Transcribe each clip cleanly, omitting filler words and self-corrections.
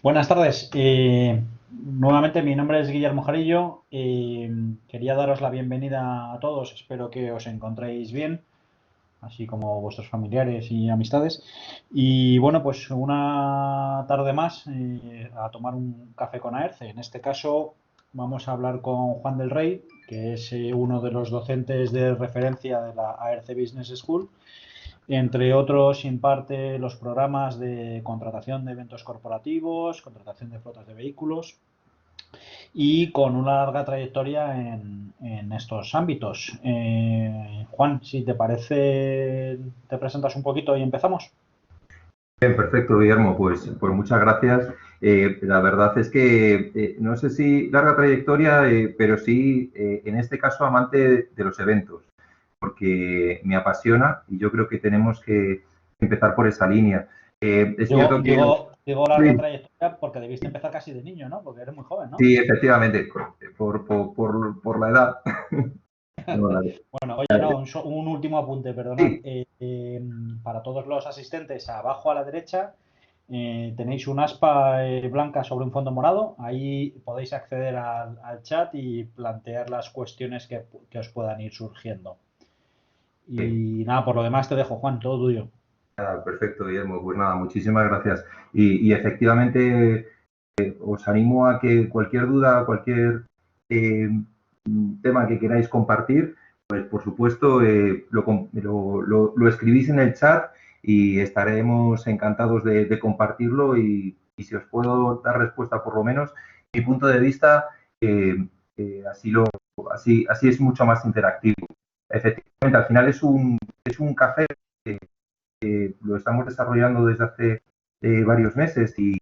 Buenas tardes. Nuevamente mi nombre es Guillermo Jarillo. Quería daros la bienvenida a todos. Espero que os encontréis bien, así como vuestros familiares y amistades. Y bueno, pues una tarde más a tomar un café con Aerce. En este caso vamos a hablar con Juan del Rey, que es uno de los docentes de referencia de la Aerce Business School. Entre otros, imparte los programas de contratación de eventos corporativos, contratación de flotas de vehículos y con una larga trayectoria en estos ámbitos. Juan, si te parece, te presentas un poquito y empezamos. Bien, perfecto, Guillermo. Pues muchas gracias. La verdad es que no sé si larga trayectoria, pero sí, en este caso, amante de los eventos, porque me apasiona y yo creo que tenemos que empezar por esa línea. Es Digo, cierto que digo, digo larga sí, trayectoria porque debiste empezar casi de niño, ¿no? Porque eres muy joven, ¿no? sí, efectivamente, por la edad. No, Bueno, oye, no, un último apunte, perdonad. sí, Para todos los asistentes, abajo a la derecha tenéis un aspa blanca sobre un fondo morado. Ahí podéis acceder al chat y plantear las cuestiones que os puedan ir surgiendo. sí. Y nada, por lo demás te dejo, Juan, todo tuyo. Perfecto, Guillermo. Pues nada, muchísimas gracias. Y efectivamente, os animo a que cualquier duda, cualquier eh, tema que queráis compartir, pues por supuesto lo escribís en el chat y estaremos encantados de compartirlo y si os puedo dar respuesta por lo menos, mi punto de vista, eh, así, así es mucho más interactivo. Efectivamente, al final es un café que lo estamos desarrollando desde hace varios meses y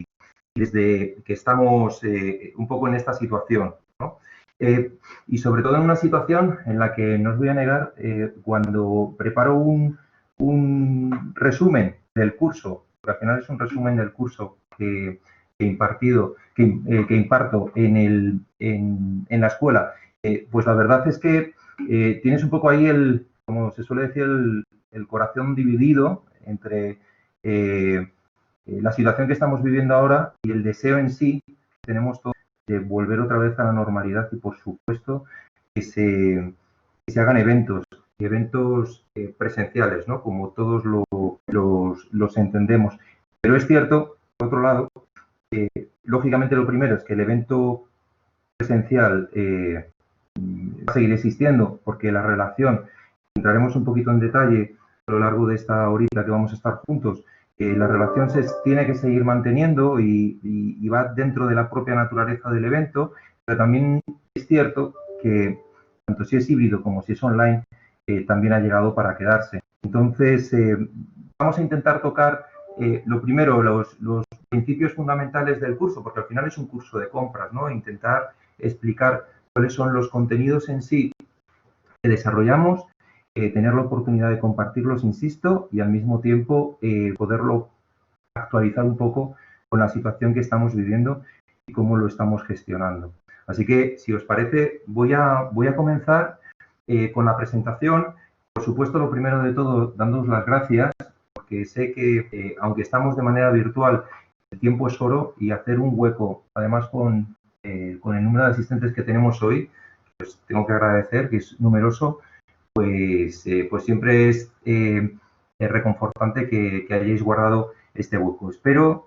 desde que estamos un poco en esta situación, ¿no? Y sobre todo en una situación en la que no os voy a negar, cuando preparo un resumen del curso, porque al final es un resumen del curso que imparto en la escuela, pues la verdad es que tienes un poco ahí como se suele decir, el corazón dividido entre la situación que estamos viviendo ahora y el deseo en sí que tenemos todos de volver otra vez a la normalidad y, por supuesto, que se hagan eventos presenciales, ¿no? Como todos los entendemos. Pero es cierto, por otro lado, lógicamente lo primero es que el evento presencial va a seguir existiendo porque la relación, entraremos un poquito en detalle a lo largo de esta horita que vamos a estar juntos, la relación se tiene que seguir manteniendo y va dentro de la propia naturaleza del evento, pero también es cierto que tanto si es híbrido como si es online, también ha llegado para quedarse. Entonces, vamos a intentar tocar lo primero, los principios fundamentales del curso, porque al final es un curso de compras, ¿no? Intentar explicar cuáles son los contenidos en sí que desarrollamos, tener la oportunidad de compartirlos, insisto, y al mismo tiempo poderlo actualizar un poco con la situación que estamos viviendo y cómo lo estamos gestionando. Así que, si os parece, voy a comenzar con la presentación. Por supuesto, lo primero de todo, dándoos las gracias, porque sé que, aunque estamos de manera virtual, el tiempo es oro y hacer un hueco, además con el número de asistentes que tenemos hoy, pues tengo que agradecer, que es numeroso, pues siempre es reconfortante que hayáis guardado este hueco. Espero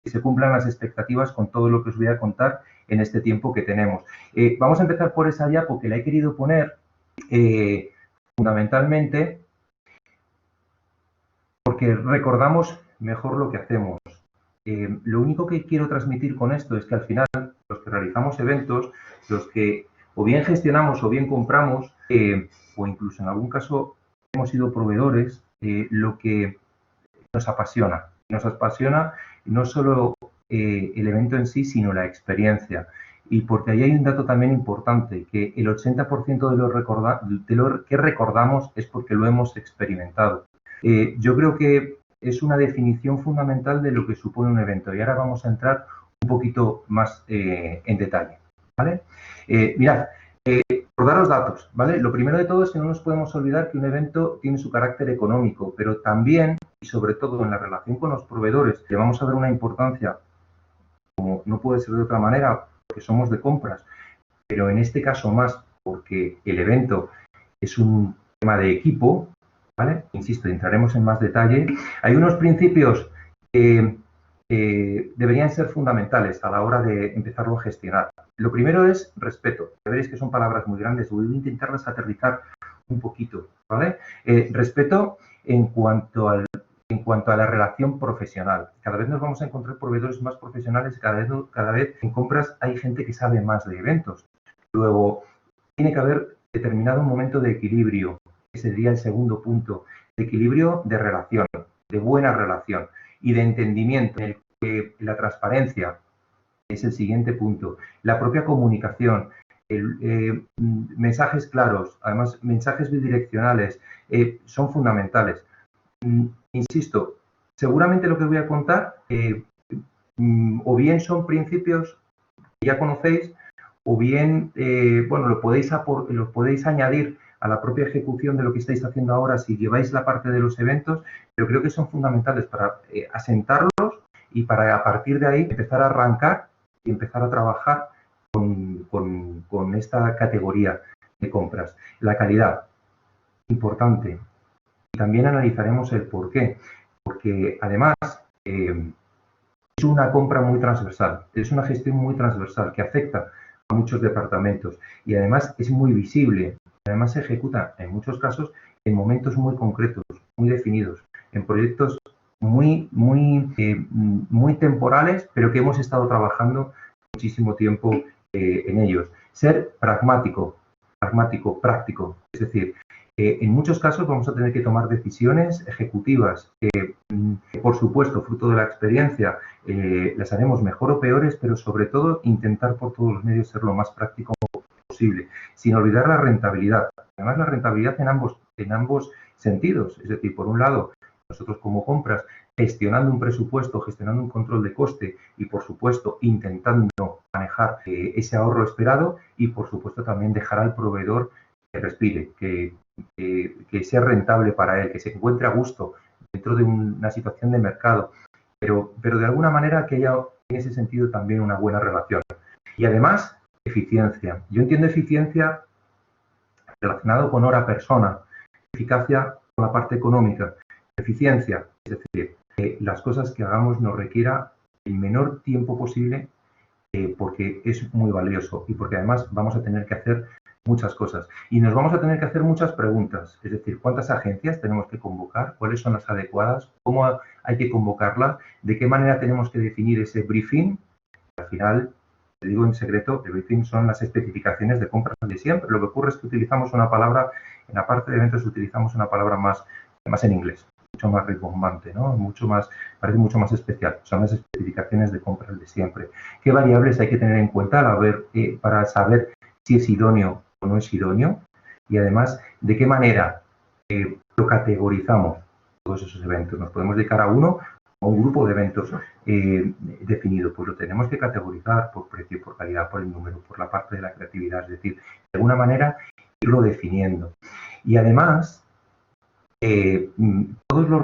que se cumplan las expectativas con todo lo que os voy a contar en este tiempo que tenemos. Vamos a empezar por esa diapo que la he querido poner fundamentalmente porque recordamos mejor lo que hacemos. Lo único que quiero transmitir con esto es que al final los que realizamos eventos, los que o bien gestionamos o bien compramos, o incluso en algún caso hemos sido proveedores, lo que nos apasiona. Nos apasiona no solo el evento en sí, sino la experiencia. Y porque ahí hay un dato también importante, que el 80% de lo que recordamos es porque lo hemos experimentado. Yo creo que es una definición fundamental de lo que supone un evento y ahora vamos a entrar un poquito más en detalle. ¿Vale? Mirad, por daros datos, ¿vale? Lo primero de todo es que no nos podemos olvidar que un evento tiene su carácter económico, pero también y sobre todo en la relación con los proveedores, le vamos a dar una importancia como no puede ser de otra manera, porque somos de compras, pero en este caso más porque el evento es un tema de equipo, ¿vale? Insisto, entraremos en más detalle. Hay unos principios que deberían ser fundamentales a la hora de empezarlo a gestionar. Lo primero es respeto. Ya veréis que son palabras muy grandes, voy a intentarlas aterrizar un poquito, ¿vale? Respeto en cuanto a la relación profesional. Cada vez nos vamos a encontrar proveedores más profesionales y cada vez en compras hay gente que sabe más de eventos. Luego, tiene que haber determinado momento de equilibrio, que sería el segundo punto, de equilibrio de relación, de buena relación y de entendimiento, en el que la transparencia es el siguiente punto, la propia comunicación, mensajes claros, además mensajes bidireccionales, son fundamentales. Insisto, seguramente lo que os voy a contar o bien son principios que ya conocéis o bien, bueno, los podéis añadir a la propia ejecución de lo que estáis haciendo ahora si lleváis la parte de los eventos, pero creo que son fundamentales para asentarlos y para a partir de ahí empezar a arrancar y empezar a trabajar con esta categoría de compras. La calidad, importante. Y también analizaremos el por qué. Porque además es una compra muy transversal, es una gestión muy transversal que afecta a muchos departamentos y además es muy visible. Además se ejecuta en muchos casos en momentos muy concretos, muy definidos, en proyectos muy temporales, pero que hemos estado trabajando muchísimo tiempo en ellos. Ser pragmático, práctico, es decir, en muchos casos vamos a tener que tomar decisiones ejecutivas que, por supuesto, fruto de la experiencia, las haremos mejor o peores, pero sobre todo intentar por todos los medios ser lo más práctico posible, sin olvidar la rentabilidad. Además, la rentabilidad en ambos sentidos. Es decir, por un lado, nosotros como compras, gestionando un presupuesto, gestionando un control de coste y, por supuesto, intentando manejar ese ahorro esperado y, por supuesto, también dejar al proveedor que respire, que sea rentable para él, que se encuentre a gusto dentro de una situación de mercado, pero de alguna manera que haya en ese sentido también una buena relación. Y además, eficiencia. Yo entiendo eficiencia relacionado con hora persona, eficacia con la parte económica, eficiencia, es decir, que las cosas que hagamos nos requiera el menor tiempo posible porque es muy valioso y porque además vamos a tener que hacer muchas cosas y nos vamos a tener que hacer muchas preguntas, es decir, cuántas agencias tenemos que convocar, cuáles son las adecuadas, cómo hay que convocarlas, de qué manera tenemos que definir ese briefing. Al final, te digo en secreto, el briefing son las especificaciones de compras de siempre. Lo que ocurre es que utilizamos una palabra, en la parte de eventos utilizamos una palabra más en inglés, mucho más rimbombante, ¿no? Parece mucho más especial. Son las especificaciones de compras de siempre. ¿Qué variables hay que tener en cuenta para saber si es idóneo o no es idóneo? Y además, ¿de qué manera lo categorizamos todos esos eventos? ¿Nos podemos dedicar a uno o a un grupo de eventos definido? Pues lo tenemos que categorizar por precio, por calidad, por el número, por la parte de la creatividad. Es decir, de alguna manera irlo definiendo. Y además, todos los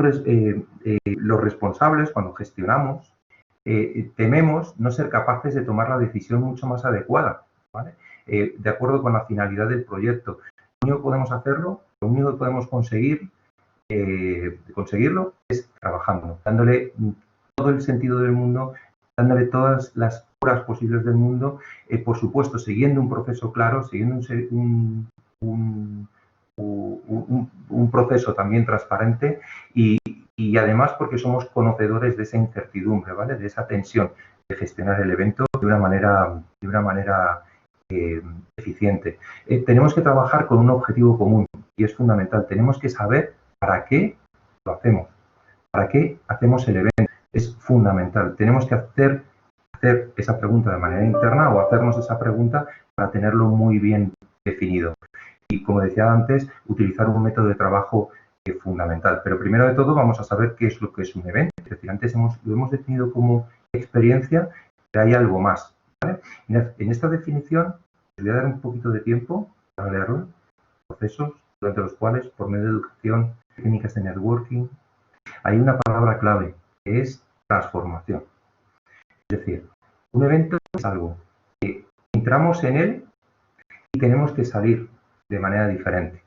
responsables, cuando gestionamos, tememos no ser capaces de tomar la decisión mucho más adecuada, ¿vale? De acuerdo con la finalidad del proyecto. Lo único que podemos hacerlo, lo único que podemos conseguirlo es trabajando, dándole todo el sentido del mundo, dándole todas las horas posibles del mundo, por supuesto, siguiendo un proceso claro, siguiendo un proceso también transparente y además porque somos conocedores de esa incertidumbre, ¿vale? De esa tensión de gestionar el evento de una manera eficiente. Tenemos que trabajar con un objetivo común y es fundamental. Tenemos que saber para qué lo hacemos, para qué hacemos el evento. Es fundamental. Tenemos que hacer esa pregunta de manera interna o hacernos esa pregunta para tenerlo muy bien definido. Y como decía antes, utilizar un método de trabajo fundamental. Pero primero de todo vamos a saber qué es lo que es un evento. Es decir, antes lo hemos definido como experiencia, pero hay algo más, ¿vale? En esta definición os voy a dar un poquito de tiempo para leerlo. Procesos durante los cuales, por medio de educación, técnicas de networking, hay una palabra clave que es transformación. Es decir, Un evento es algo que entramos en él y tenemos que salir de manera diferente.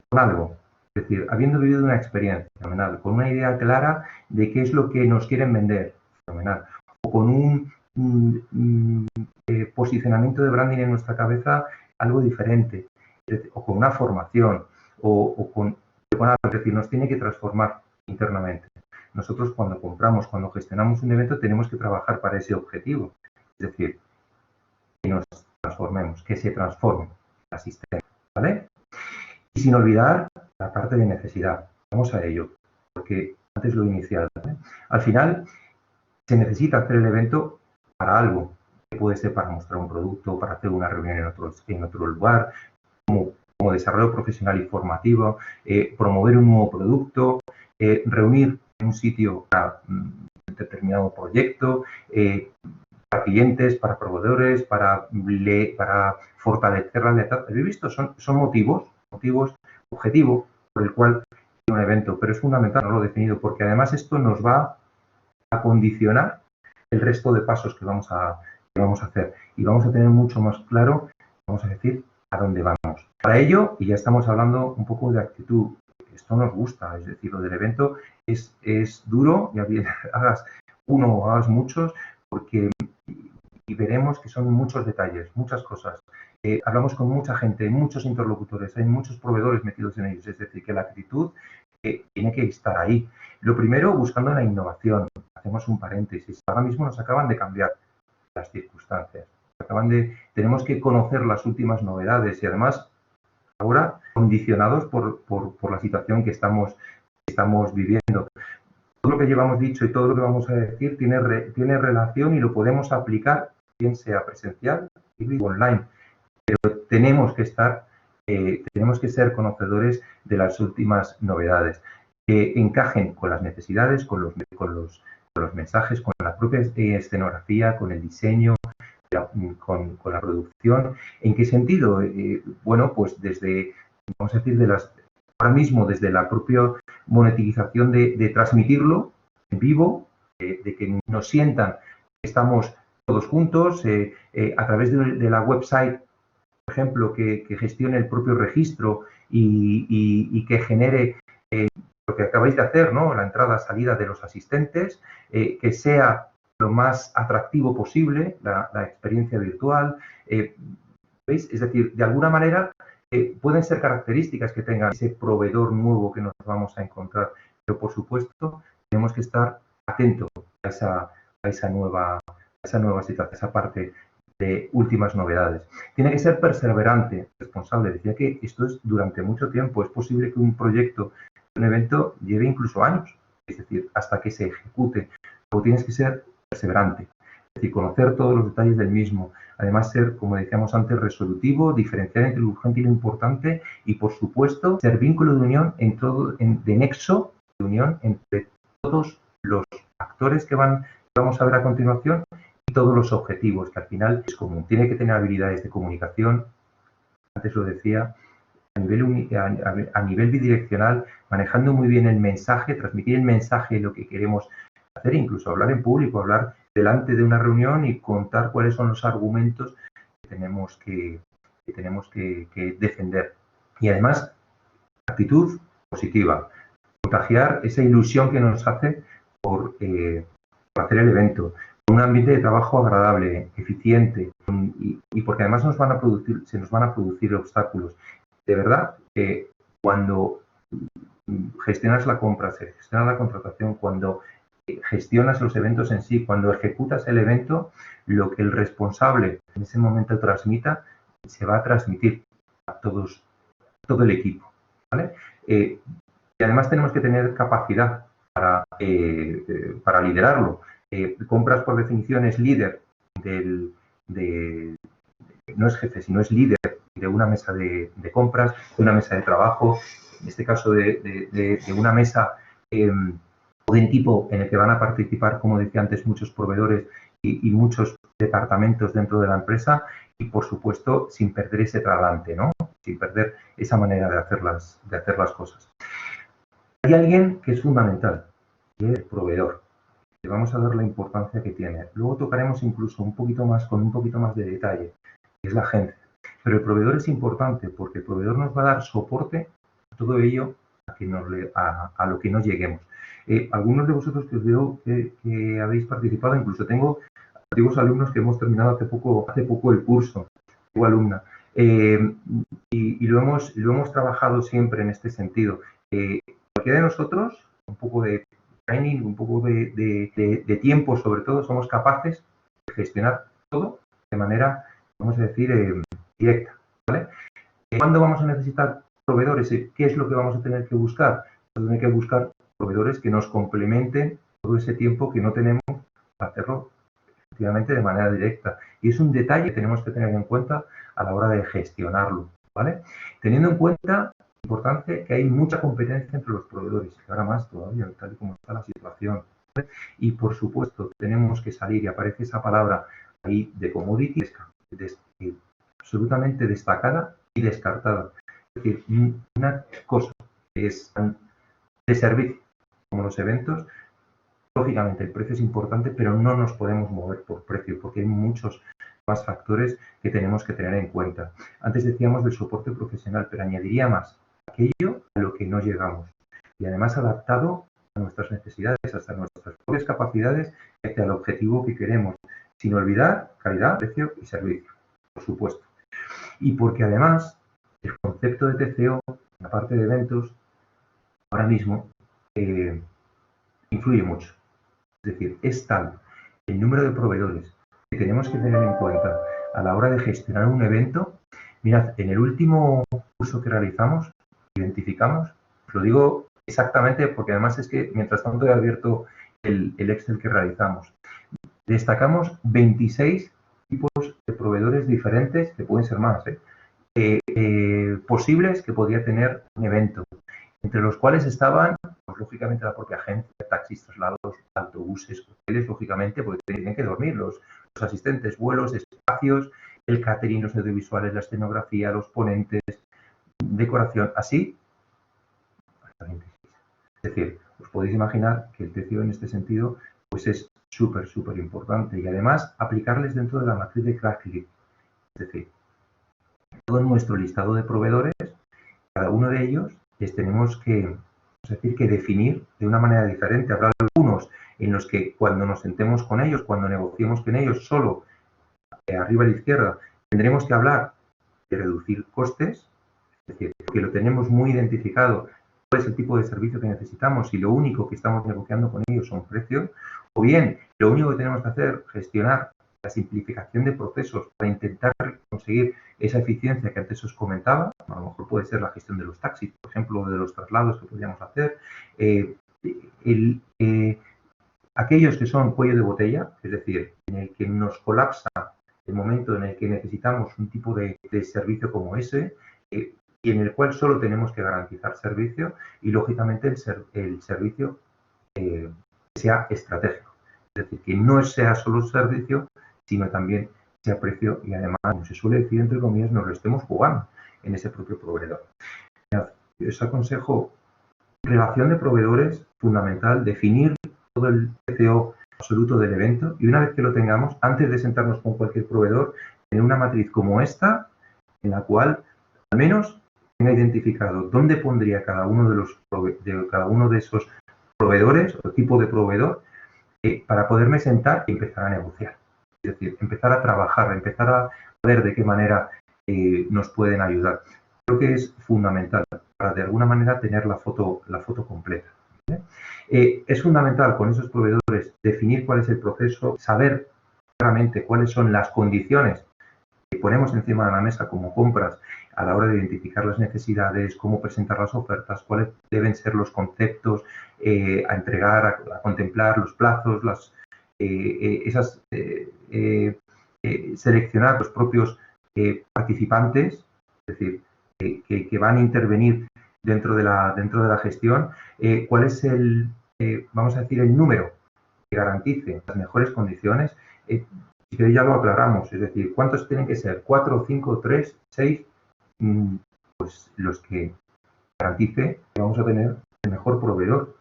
Con algo, es decir, habiendo vivido una experiencia fenomenal, con una idea clara de qué es lo que nos quieren vender, fenomenal, o con un posicionamiento de branding en nuestra cabeza algo diferente, o con una formación, o con algo, es decir, nos tiene que transformar internamente. Nosotros cuando compramos, cuando gestionamos un evento, tenemos que trabajar para ese objetivo, es decir, que nos transformemos, que se transforme la asistencia, ¿vale? Y sin olvidar la parte de necesidad. Vamos a ello, porque antes lo inicial, ¿vale? Al final, se necesita hacer el evento para algo, que puede ser para mostrar un producto, para hacer una reunión en otro lugar, como desarrollo profesional y formativo, promover un nuevo producto, reunir en un sitio para un determinado proyecto, para clientes, para proveedores, para fortalecer la lealtad. ¿Habéis visto? Son motivos, objetivos por el cual un evento, pero es fundamental no lo he definido, porque además esto nos va a condicionar el resto de pasos que vamos a hacer y vamos a tener mucho más claro, vamos a decir, a dónde vamos. Para ello, y ya estamos hablando un poco de actitud, esto nos gusta, es decir, lo del evento es duro, ya bien hagas uno o hagas muchos, porque y veremos que son muchos detalles, muchas cosas. Hablamos con mucha gente, muchos interlocutores, hay muchos proveedores metidos en ellos, es decir, que la actitud tiene que estar ahí. Lo primero, buscando la innovación. Hacemos un paréntesis. Ahora mismo nos acaban de cambiar las circunstancias. Tenemos que conocer las últimas novedades y además ahora condicionados por la situación que estamos viviendo. Todo lo que llevamos dicho y todo lo que vamos a decir tiene relación y lo podemos aplicar, bien sea presencial o online. Pero tenemos que ser conocedores de las últimas novedades, que encajen con las necesidades, con los mensajes, con la propia escenografía, con el diseño, con la producción. ¿En qué sentido? Bueno, pues vamos a decir, ahora mismo desde la propia monetización de transmitirlo en vivo, de que nos sientan que estamos todos juntos, a través de la website, por ejemplo, que gestione el propio registro y que genere lo que acabáis de hacer, ¿no? La entrada-salida de los asistentes, que sea lo más atractivo posible, la experiencia virtual. ¿Veis? Es decir, de alguna manera pueden ser características que tenga ese proveedor nuevo que nos vamos a encontrar, pero por supuesto tenemos que estar atentos a esa nueva situación, a esa parte de últimas novedades. Tiene que ser perseverante, responsable. Decía que esto es durante mucho tiempo. Es posible que un proyecto, un evento, lleve incluso años, es decir, hasta que se ejecute. Luego tienes que ser perseverante, es decir, conocer todos los detalles del mismo. Además, ser, como decíamos antes, resolutivo, diferenciar entre lo urgente y lo importante y, por supuesto, ser vínculo de unión de nexo de unión entre todos los actores que vamos a ver a continuación y todos los objetivos, que al final es común. Tiene que tener habilidades de comunicación, antes lo decía, a nivel bidireccional, manejando muy bien el mensaje, transmitir el mensaje de lo que queremos hacer, incluso hablar en público, hablar delante de una reunión y contar cuáles son los argumentos que tenemos que defender. Y además, actitud positiva, contagiar esa ilusión que nos hace por hacer el evento, un ambiente de trabajo agradable, eficiente, y porque además se nos van a producir obstáculos. De verdad que cuando gestionas la compra, se gestiona la contratación, cuando gestionas los eventos en sí, cuando ejecutas el evento, lo que el responsable en ese momento transmita, se va a transmitir a todo el equipo, ¿vale? Y además tenemos que tener capacidad para liderarlo. Compras, por definición, es líder no es jefe, sino es líder de una mesa de compras, de una mesa de trabajo, en este caso de una mesa o de equipo en el que van a participar, como decía antes, muchos proveedores y muchos departamentos dentro de la empresa y, por supuesto, sin perder ese talante, ¿no? Sin perder esa manera de hacer las cosas. Hay alguien que es fundamental, y es el proveedor. le vamos a dar la importancia que tiene. Luego tocaremos incluso un poquito más, con un poquito más de detalle, que es la agencia. Pero el proveedor es importante porque el proveedor nos va a dar soporte a todo ello a lo que no lleguemos. Algunos de vosotros que os veo que habéis participado, incluso tengo antiguos alumnos que hemos terminado hace poco el curso, tengo alumna, y lo hemos trabajado siempre en este sentido. Cualquiera de nosotros, un poco de training, un poco de tiempo sobre todo, somos capaces de gestionar todo de manera, vamos a decir, directa, ¿vale? ¿Cuándo vamos a necesitar proveedores? ¿Qué es lo que vamos a tener que buscar? Vamos a tener que buscar proveedores que nos complementen todo ese tiempo que no tenemos para hacerlo efectivamente de manera directa. Y es un detalle que tenemos que tener en cuenta a la hora de gestionarlo, ¿vale? Teniendo en cuenta, importante, que hay mucha competencia entre los proveedores, y ahora más todavía, tal y como está la situación, ¿vale? Y por supuesto, tenemos que salir, y aparece esa palabra ahí de commodity, absolutamente destacada y descartada. Es decir, una cosa que es de servicio, como los eventos, lógicamente el precio es importante, pero no nos podemos mover por precio, porque hay muchos más factores que tenemos que tener en cuenta. Antes decíamos del soporte profesional, pero añadiría más, aquello a lo que no llegamos. Y además adaptado a nuestras necesidades, hasta nuestras propias capacidades, hacia el objetivo que queremos, sin olvidar calidad, precio y servicio, por supuesto. Y porque además el concepto de TCO, en la parte de eventos, ahora mismo influye mucho. Es decir, es tal el número de proveedores que tenemos que tener en cuenta a la hora de gestionar un evento. Mirad, en el último curso que realizamos, identificamos, os lo digo exactamente porque además es que mientras tanto he abierto el Excel que realizamos. Destacamos 26 tipos de proveedores diferentes, que pueden ser más, posibles que podía tener un evento, entre los cuales estaban, pues, lógicamente, la propia agencia, taxis, traslados, autobuses, hoteles, lógicamente, porque tienen que dormir los asistentes, vuelos, espacios, el catering, los audiovisuales, la escenografía, los ponentes, decoración, así. Es decir, os podéis imaginar que el TCO en este sentido pues es súper importante y además aplicarles dentro de la matriz de Crackly. Es decir, todo nuestro listado de proveedores, cada uno de ellos les tenemos que, que definir de una manera diferente. Habrá algunos en los que cuando nos sentemos con ellos, cuando negociemos con ellos solo, arriba a la izquierda, tendremos que hablar de reducir costes, es decir, que lo tenemos muy identificado, cuál es el tipo de servicio que necesitamos y lo único que estamos negociando con ellos son precios, o bien lo único que tenemos que hacer es gestionar la simplificación de procesos para intentar conseguir esa eficiencia que antes os comentaba. A lo mejor puede ser la gestión de los taxis, por ejemplo, de los traslados que podríamos hacer. Aquellos que son cuello de botella, es decir, en el que nos colapsa el momento en el que necesitamos un tipo de servicio como ese, y en el cual solo tenemos que garantizar servicio y, lógicamente, el servicio sea estratégico. Es decir, que no sea solo servicio, sino también sea precio y, además, como se suele decir, entre comillas, nos lo estemos jugando en ese propio proveedor. Yo os aconsejo, relación de proveedores, fundamental, definir todo el TCO absoluto del evento y una vez que lo tengamos, antes de sentarnos con cualquier proveedor, tener una matriz como esta, en la cual al menos tenga identificado dónde pondría cada uno de esos proveedores o tipo de proveedor para poderme sentar y empezar a negociar. Es decir, empezar a trabajar, empezar a ver de qué manera nos pueden ayudar. Creo que es fundamental para de alguna manera tener la foto completa. ¿Vale? Es fundamental con esos proveedores definir cuál es el proceso, saber claramente cuáles son las condiciones que ponemos encima de la mesa como compras a la hora de identificar las necesidades, cómo presentar las ofertas, cuáles deben ser los conceptos a entregar, a contemplar, los plazos, seleccionar los propios participantes, es decir, que van a intervenir dentro de la gestión, cuál es vamos a decir, el número que garantice las mejores condiciones. Si queréis ya lo aclaramos, es decir, ¿cuántos tienen que ser? ¿4, 5, 3, 6? Pues los que garantice que vamos a tener el mejor proveedor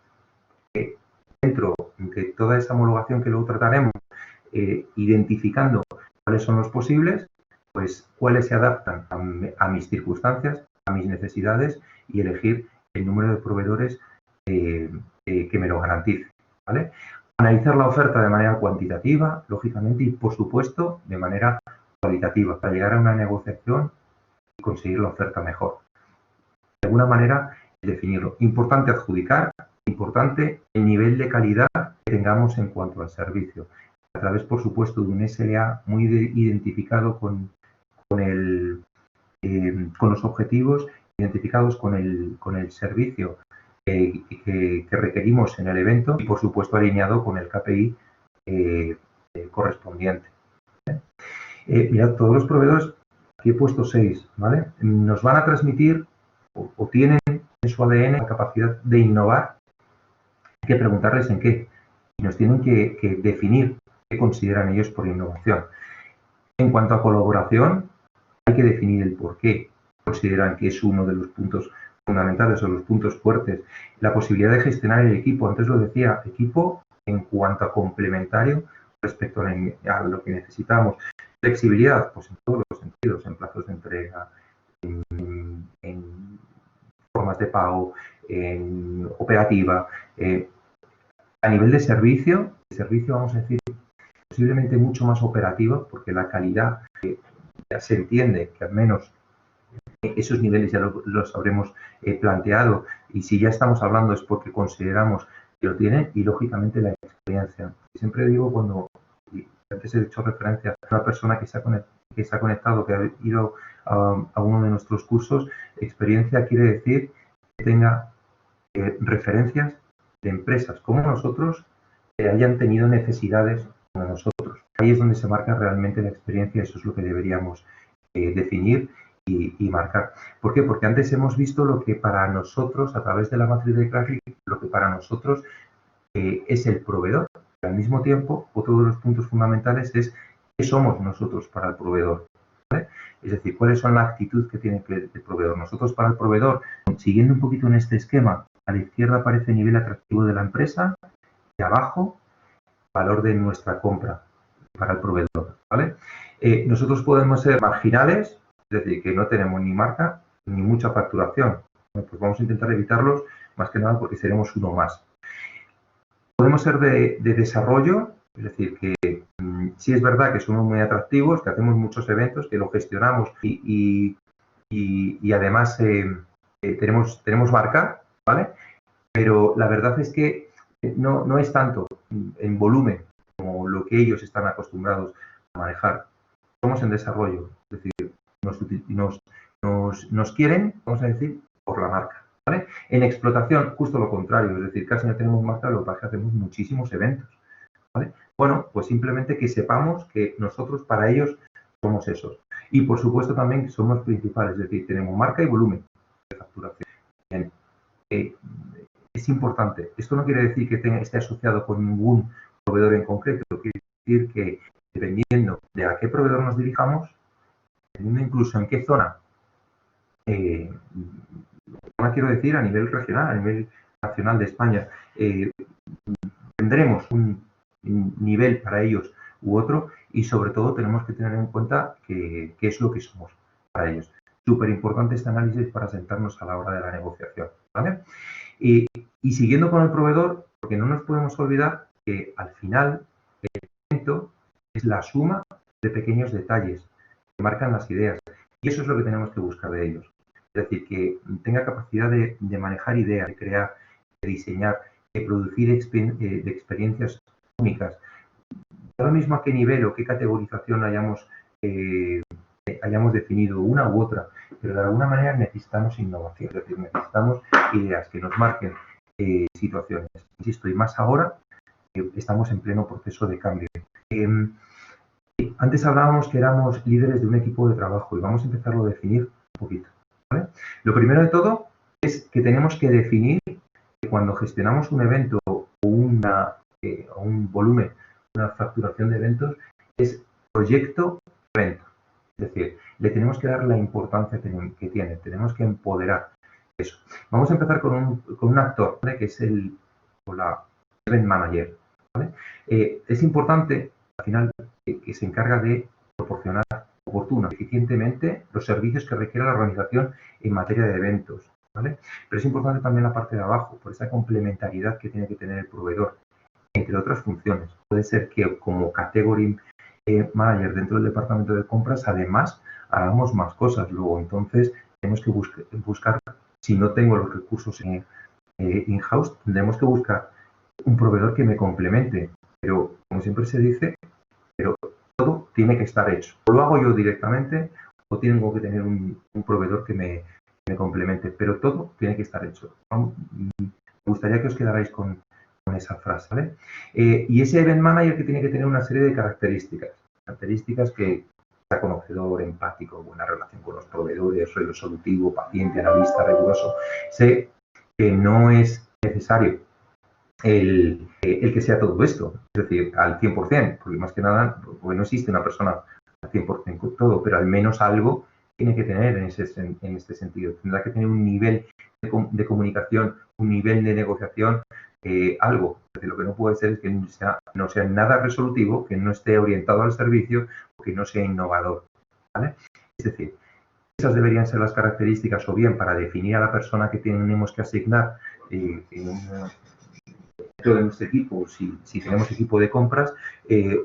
dentro entre toda esa homologación que luego trataremos, identificando cuáles son los posibles, pues cuáles se adaptan a mis circunstancias, a mis necesidades y elegir el número de proveedores que me lo garantice, ¿vale? Analizar la oferta de manera cuantitativa, lógicamente, y por supuesto de manera cualitativa, para llegar a una negociación y conseguir la oferta mejor. De alguna manera, definirlo. Importante adjudicar, importante el nivel de calidad que tengamos en cuanto al servicio. A través, por supuesto, de un SLA muy identificado con los objetivos, identificados con el servicio que requerimos en el evento y, por supuesto, alineado con el KPI correspondiente. Mirad, todos los proveedores, aquí he puesto 6, ¿vale? Nos van a transmitir o tienen en su ADN la capacidad de innovar. Hay que preguntarles en qué. Y nos tienen que definir qué consideran ellos por innovación. En cuanto a colaboración, hay que definir el por qué consideran que es uno de los puntos fundamentales o los puntos fuertes. La posibilidad de gestionar el equipo, antes lo decía, equipo en cuanto a complementario respecto a lo que necesitamos. Flexibilidad, pues en todos los sentidos, en plazos de entrega, en formas de pago, en operativa. A nivel de servicio, vamos a decir, posiblemente mucho más operativa, porque la calidad ya se entiende que al menos esos niveles ya los habremos planteado, y si ya estamos hablando es porque consideramos que lo tienen, y lógicamente la experiencia. Siempre digo, cuando antes he hecho referencia a una persona que se ha conectado, que ha ido a uno de nuestros cursos, experiencia quiere decir que tenga referencias de empresas como nosotros que hayan tenido necesidades como nosotros. Ahí es donde se marca realmente la experiencia, eso es lo que deberíamos definir y marcar. ¿Por qué? Porque antes hemos visto lo que para nosotros, a través de la matriz de Kraft, lo que para nosotros es el proveedor. Al mismo tiempo, otro de los puntos fundamentales es qué somos nosotros para el proveedor, ¿vale? Es decir, cuáles son la actitud que tiene el proveedor. Nosotros para el proveedor, siguiendo un poquito en este esquema, a la izquierda aparece el nivel atractivo de la empresa y abajo valor de nuestra compra para el proveedor, ¿vale? Nosotros podemos ser marginales, es decir, que no tenemos ni marca ni mucha facturación. Bueno, pues vamos a intentar evitarlos, más que nada porque seremos uno más. Podemos ser de desarrollo, es decir, que sí es verdad que somos muy atractivos, que hacemos muchos eventos, que lo gestionamos y además tenemos marca, ¿vale? Pero la verdad es que no es tanto en volumen como lo que ellos están acostumbrados a manejar. Somos en desarrollo, es decir, nos quieren, vamos a decir, por la marca, ¿vale? En explotación, justo lo contrario, es decir, casi no tenemos marca, lo que pasa es que hacemos muchísimos eventos, ¿vale? Bueno, pues simplemente que sepamos que nosotros para ellos somos esos. Y por supuesto también que somos principales, es decir, tenemos marca y volumen de facturación. Bien. Es importante. Esto no quiere decir que esté asociado con ningún proveedor en concreto. Quiere decir que dependiendo de a qué proveedor nos dirijamos, dependiendo incluso en qué zona, quiero decir a nivel regional, a nivel nacional de España, tendremos un nivel para ellos u otro, y sobre todo tenemos que tener en cuenta qué es lo que somos para ellos. Súper importante este análisis para sentarnos a la hora de la negociación, ¿vale? Y siguiendo con el proveedor, porque no nos podemos olvidar que al final el evento es la suma de pequeños detalles que marcan las ideas, y eso es lo que tenemos que buscar de ellos. Es decir, que tenga capacidad de manejar ideas, de crear, de diseñar, de producir experiencias únicas. Da lo mismo a qué nivel o qué categorización hayamos definido una u otra, pero de alguna manera necesitamos innovación, es decir, necesitamos ideas que nos marquen situaciones. Insisto, y más ahora estamos en pleno proceso de cambio. Antes hablábamos que éramos líderes de un equipo de trabajo y vamos a empezarlo a definir un poquito, ¿vale? Lo primero de todo es que tenemos que definir que cuando gestionamos un evento o un volumen, una facturación de eventos, es proyecto-evento. Es decir, le tenemos que dar la importancia que tiene, tenemos que empoderar eso. Vamos a empezar con un actor, ¿vale? Que es la event manager. ¿vale? Es importante, al final, que se encarga de proporcionar oportuna, eficientemente los servicios que requiere la organización en materia de eventos, ¿vale? Pero es importante también la parte de abajo, por esa complementariedad que tiene que tener el proveedor, entre otras funciones. Puede ser que como category manager dentro del departamento de compras, además, hagamos más cosas. Luego, entonces, tenemos que buscar, si no tengo los recursos in-house, tendremos que buscar un proveedor que me complemente. Pero, como siempre se dice, pero todo tiene que estar hecho. O lo hago yo directamente o tengo que tener un proveedor que me complemente, pero todo tiene que estar hecho. Me gustaría que os quedarais con esa frase, ¿vale? Y ese event manager que tiene que tener una serie de características que sea conocedor, empático, buena relación con los proveedores, resolutivo, paciente, analista, riguroso. Sé que no es necesario el que sea todo esto, es decir, al 100%, porque más que nada, porque no existe una persona al 100% con todo, pero al menos algo tiene que tener en este sentido. Tendrá que tener un nivel de comunicación, un nivel de negociación, algo. Es decir, lo que no puede ser es que no sea nada resolutivo, que no esté orientado al servicio o que no sea innovador, ¿vale? Es decir, esas deberían ser las características o bien para definir a la persona que tenemos que asignar dentro de nuestro equipo, si tenemos equipo de compras,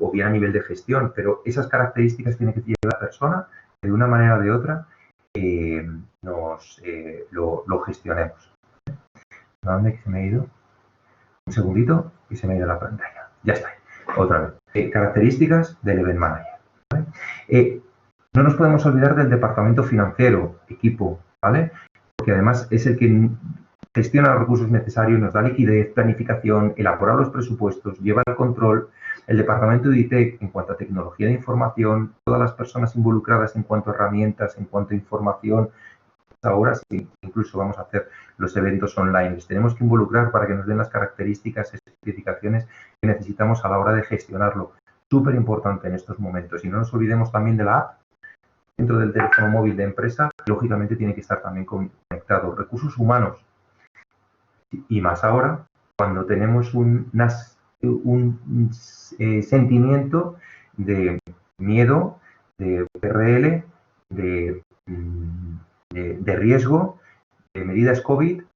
o bien a nivel de gestión, pero esas características tiene que llevar la persona que de una manera o de otra lo gestionemos. ¿A dónde se me ha ido? Un segundito y se me ha ido la pantalla. Ya está. Otra vez. Características del Event Manager, ¿vale? No nos podemos olvidar del departamento financiero, equipo, ¿vale? Porque además es el que gestiona los recursos necesarios, nos da liquidez, planificación, elabora los presupuestos, lleva el control. El departamento de IT en cuanto a tecnología de información, todas las personas involucradas en cuanto a herramientas, en cuanto a información. Ahora sí, incluso vamos a hacer los eventos online. Les tenemos que involucrar para que nos den las características, especificaciones que necesitamos a la hora de gestionarlo. Súper importante en estos momentos. Y no nos olvidemos también de la app dentro del teléfono móvil de empresa. Lógicamente tiene que estar también conectado. Recursos humanos. Y más ahora, cuando tenemos un sentimiento de miedo, de PRL, de riesgo, de medidas COVID. Es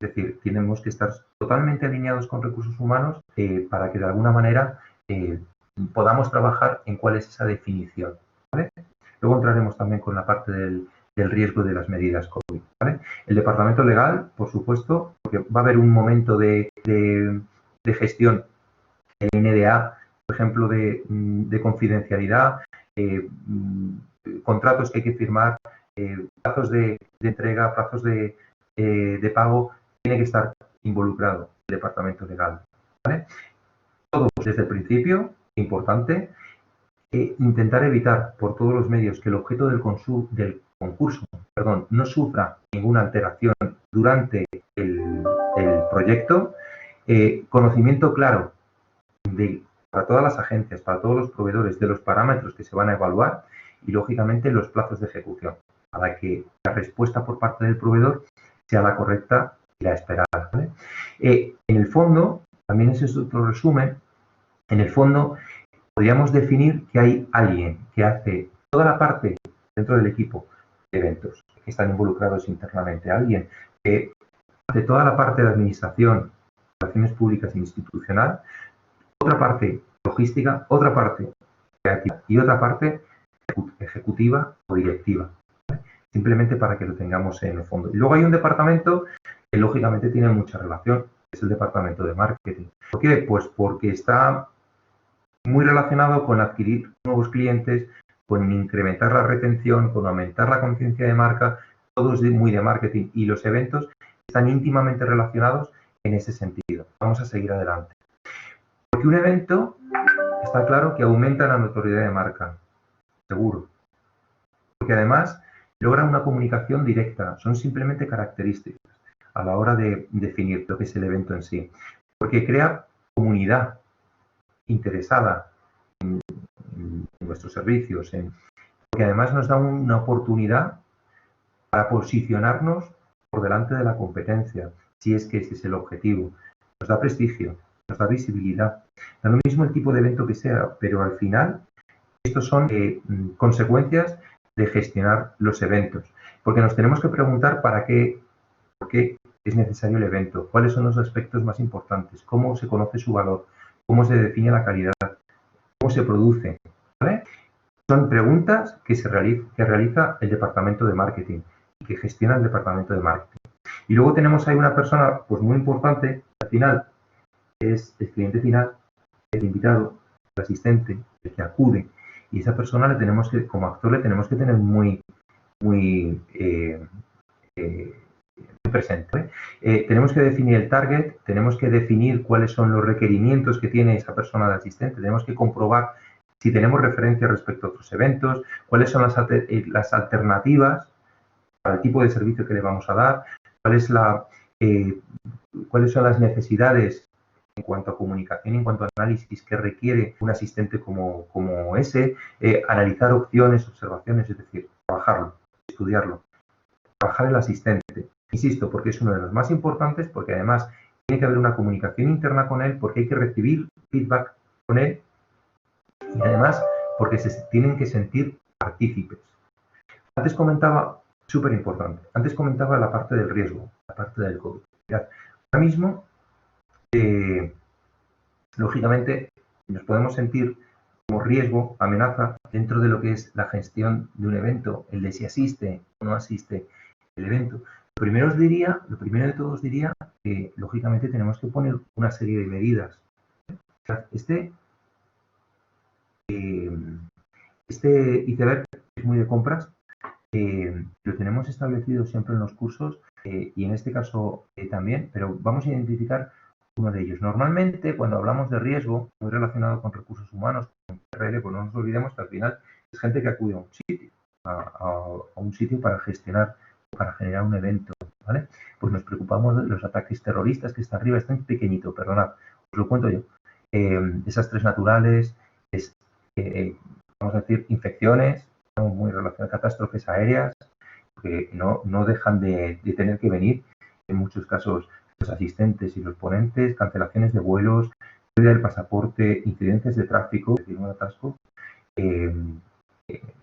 decir, tenemos que estar totalmente alineados con recursos humanos para que de alguna manera podamos trabajar en cuál es esa definición, ¿vale? Luego entraremos también con la parte del riesgo de las medidas COVID, ¿vale? El departamento legal, por supuesto, porque va a haber un momento de gestión, el NDA, por ejemplo, de confidencialidad, contratos que hay que firmar, plazos de entrega, plazos de pago, tiene que estar involucrado el departamento legal, ¿vale? Todo desde el principio, importante, intentar evitar por todos los medios que el objeto del concurso no sufra ninguna alteración durante el proyecto, conocimiento claro para todas las agencias, para todos los proveedores, de los parámetros que se van a evaluar y, lógicamente, los plazos de ejecución, para que la respuesta por parte del proveedor sea la correcta y la esperada, ¿vale? En el fondo, también ese es otro resumen, en el fondo podríamos definir que hay alguien que hace toda la parte dentro del equipo de eventos que están involucrados internamente, alguien que hace toda la parte de administración, relaciones públicas e institucional, otra parte logística, otra parte creativa y otra parte ejecutiva o directiva, ¿vale? Simplemente para que lo tengamos en el fondo. Y luego hay un departamento que lógicamente tiene mucha relación, que es el departamento de marketing. ¿Por qué? Pues porque está muy relacionado con adquirir nuevos clientes, con incrementar la retención, con aumentar la conciencia de marca. Todo es muy de marketing y los eventos están íntimamente relacionados en ese sentido. Vamos a seguir adelante. Porque un evento está claro que aumenta la notoriedad de marca, seguro. Porque además logra una comunicación directa, son simplemente características a la hora de definir lo que es el evento en sí. Porque crea comunidad interesada en nuestros servicios, porque además nos da una oportunidad para posicionarnos por delante de la competencia, si es que ese es el objetivo. Nos da prestigio, nos da visibilidad. Da lo mismo el tipo de evento que sea, pero al final estos son consecuencias de gestionar los eventos, porque nos tenemos que preguntar por qué es necesario el evento, cuáles son los aspectos más importantes, cómo se conoce su valor, cómo se define la calidad, cómo se produce, ¿vale? Son preguntas que realiza el departamento de marketing y que gestiona el departamento de marketing. Y luego tenemos ahí una persona pues muy importante, al final, es el cliente final, el invitado, el asistente, el que acude. Y esa persona le tenemos que, como actor, le tenemos que tener muy presente. Tenemos que definir el target, tenemos que definir cuáles son los requerimientos que tiene esa persona de asistente, tenemos que comprobar si tenemos referencia respecto a otros eventos, cuáles son las alternativas para el tipo de servicio que le vamos a dar, cuáles son las necesidades en cuanto a comunicación, en cuanto a análisis que requiere un asistente como ese, analizar opciones, observaciones, es decir, trabajarlo, estudiarlo, trabajar el asistente. Insisto, porque es uno de los más importantes, porque además tiene que haber una comunicación interna con él, porque hay que recibir feedback con él y además porque se tienen que sentir partícipes. Antes comentaba, súper importante, antes comentaba la parte del riesgo, la parte del COVID. Ahora mismo, lógicamente, nos podemos sentir como riesgo, amenaza, dentro de lo que es la gestión de un evento, el de si asiste o no asiste el evento. Lo primero de todo os diría que, lógicamente, tenemos que poner una serie de medidas. Este iceberg es muy de compras, lo tenemos establecido siempre en los cursos y en este caso también, pero vamos a identificar uno de ellos. Normalmente, cuando hablamos de riesgo, muy relacionado con recursos humanos, con RL, pues no nos olvidemos que al final es gente que acude a un sitio, a un sitio para gestionar, para generar un evento, ¿vale? Pues nos preocupamos de los ataques terroristas, que está arriba, está en pequeñito, perdonad, os lo cuento yo. Desastres naturales, vamos a decir, infecciones, muy relacionadas, catástrofes aéreas, que no dejan de tener que venir, en muchos casos, los asistentes y los ponentes, cancelaciones de vuelos, pérdida del pasaporte, incidentes de tráfico, es decir, un atasco,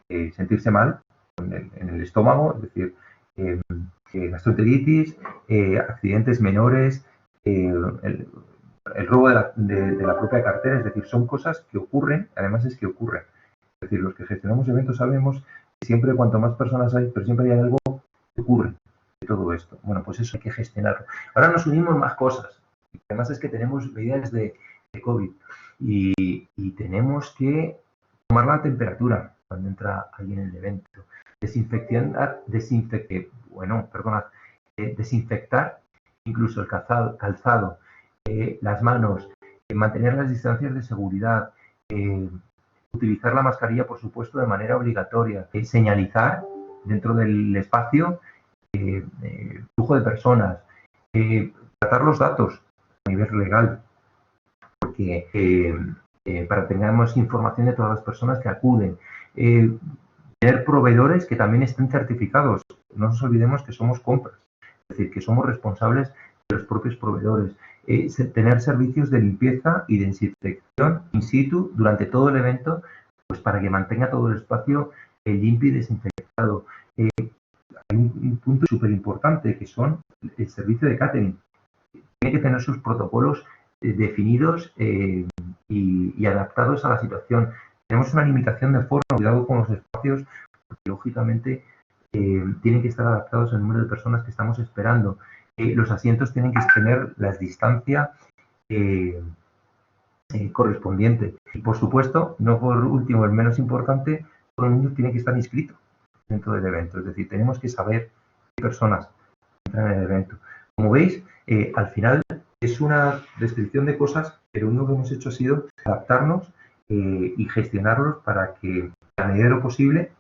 sentirse mal en el estómago, es decir, gastroenteritis, accidentes menores, el robo de la propia cartera, es decir, son cosas que ocurren, además es que ocurren. Es decir, los que gestionamos eventos sabemos que siempre cuanto más personas hay, pero siempre hay algo que ocurre de todo esto. Bueno, pues eso hay que gestionarlo. Ahora nos unimos más cosas. Además es que tenemos medidas de COVID y tenemos que tomar la temperatura cuando entra alguien en el evento. Desinfectar incluso el calzado, las manos, mantener las distancias de seguridad, utilizar la mascarilla, por supuesto, de manera obligatoria, señalizar dentro del espacio flujo de personas, tratar los datos a nivel legal, porque para que tengamos información de todas las personas que acuden, tener proveedores que también estén certificados. No nos olvidemos que somos compras, es decir, que somos responsables de los propios proveedores. Tener servicios de limpieza y desinfección in situ durante todo el evento, pues para que mantenga todo el espacio limpio y desinfectado. Hay un punto súper importante que son el servicio de catering. Tiene que tener sus protocolos definidos y adaptados a la situación. Tenemos una limitación de foro, cuidado con los espacios, porque lógicamente tienen que estar adaptados al número de personas que estamos esperando. Los asientos tienen que tener la distancia correspondiente. Y por supuesto, no por último, el menos importante, todo el mundo tiene que estar inscrito dentro del evento. Es decir, tenemos que saber qué personas entran en el evento. Como veis, al final es una descripción de cosas, pero lo único que hemos hecho ha sido adaptarnos y gestionarlos para que, a medida de lo posible,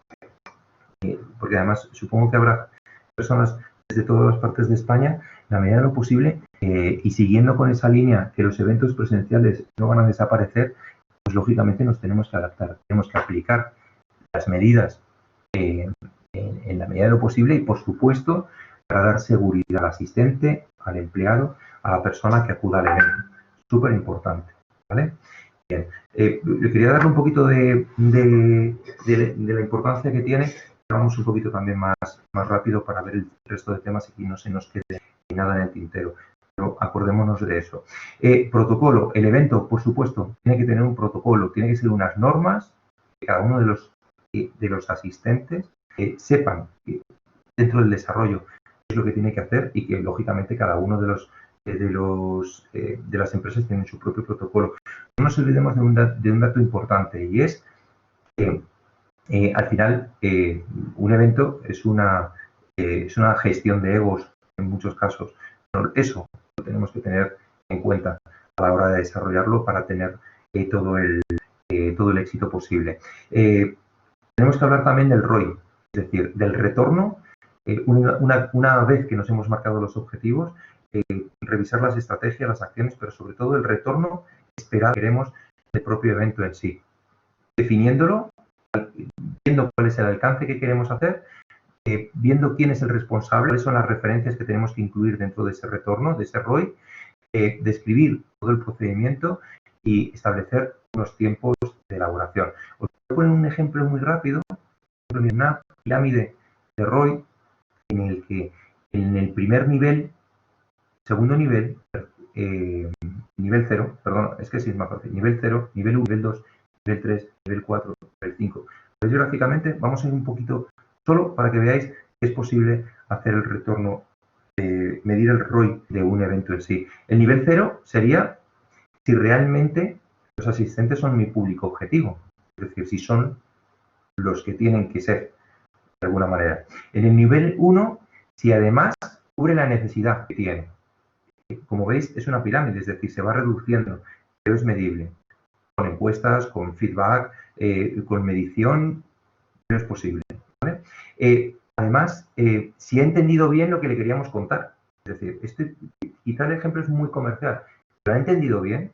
porque además supongo que habrá personas desde todas las partes de España, en la medida de lo posible, y siguiendo con esa línea que los eventos presenciales no van a desaparecer, pues lógicamente nos tenemos que adaptar, tenemos que aplicar las medidas en la medida de lo posible y, por supuesto, para dar seguridad al asistente, al empleado, a la persona que acuda al evento. súper importante, ¿vale? Bien, le quería darle un poquito de la importancia que tiene. Vamos un poquito también más rápido para ver el resto de temas y no se nos quede nada en el tintero. Pero acordémonos de eso. Protocolo. El evento, por supuesto, tiene que tener un protocolo, tiene que ser unas normas que cada uno de los asistentes sepan dentro del desarrollo qué es lo que tiene que hacer y que, lógicamente, cada uno de las empresas tienen su propio protocolo. No nos olvidemos de un dato importante, y es que al final un evento es una gestión de egos en muchos casos. Pero eso lo tenemos que tener en cuenta a la hora de desarrollarlo para tener todo el éxito posible. Tenemos que hablar también del ROI, es decir, del retorno. Una vez que nos hemos marcado los objetivos, revisar las estrategias, las acciones, pero sobre todo el retorno esperado que queremos del propio evento en sí. Definiéndolo, viendo cuál es el alcance que queremos hacer, viendo quién es el responsable, cuáles son las referencias que tenemos que incluir dentro de ese retorno, de ese ROI, describir todo el procedimiento y establecer unos tiempos de elaboración. Os voy a poner un ejemplo muy rápido, una pirámide de ROI en el que en el primer nivel, segundo nivel, nivel 0, perdón, es que sí es más fácil, nivel 0, nivel 1, nivel 2, nivel 3, nivel 4, nivel 5. Pues gráficamente vamos a ir un poquito solo para que veáis que es posible hacer el retorno, medir el ROI de un evento en sí. El nivel 0 sería si realmente los asistentes son mi público objetivo, es decir, si son los que tienen que ser, de alguna manera. En el nivel 1, si además cubre la necesidad que tiene. Como veis, es una pirámide, es decir, se va reduciendo, pero es medible. Con encuestas, con feedback, con medición, no es posible, ¿vale? Además, si he entendido bien lo que le queríamos contar, es decir, quizá el ejemplo es muy comercial, pero ¿ha entendido bien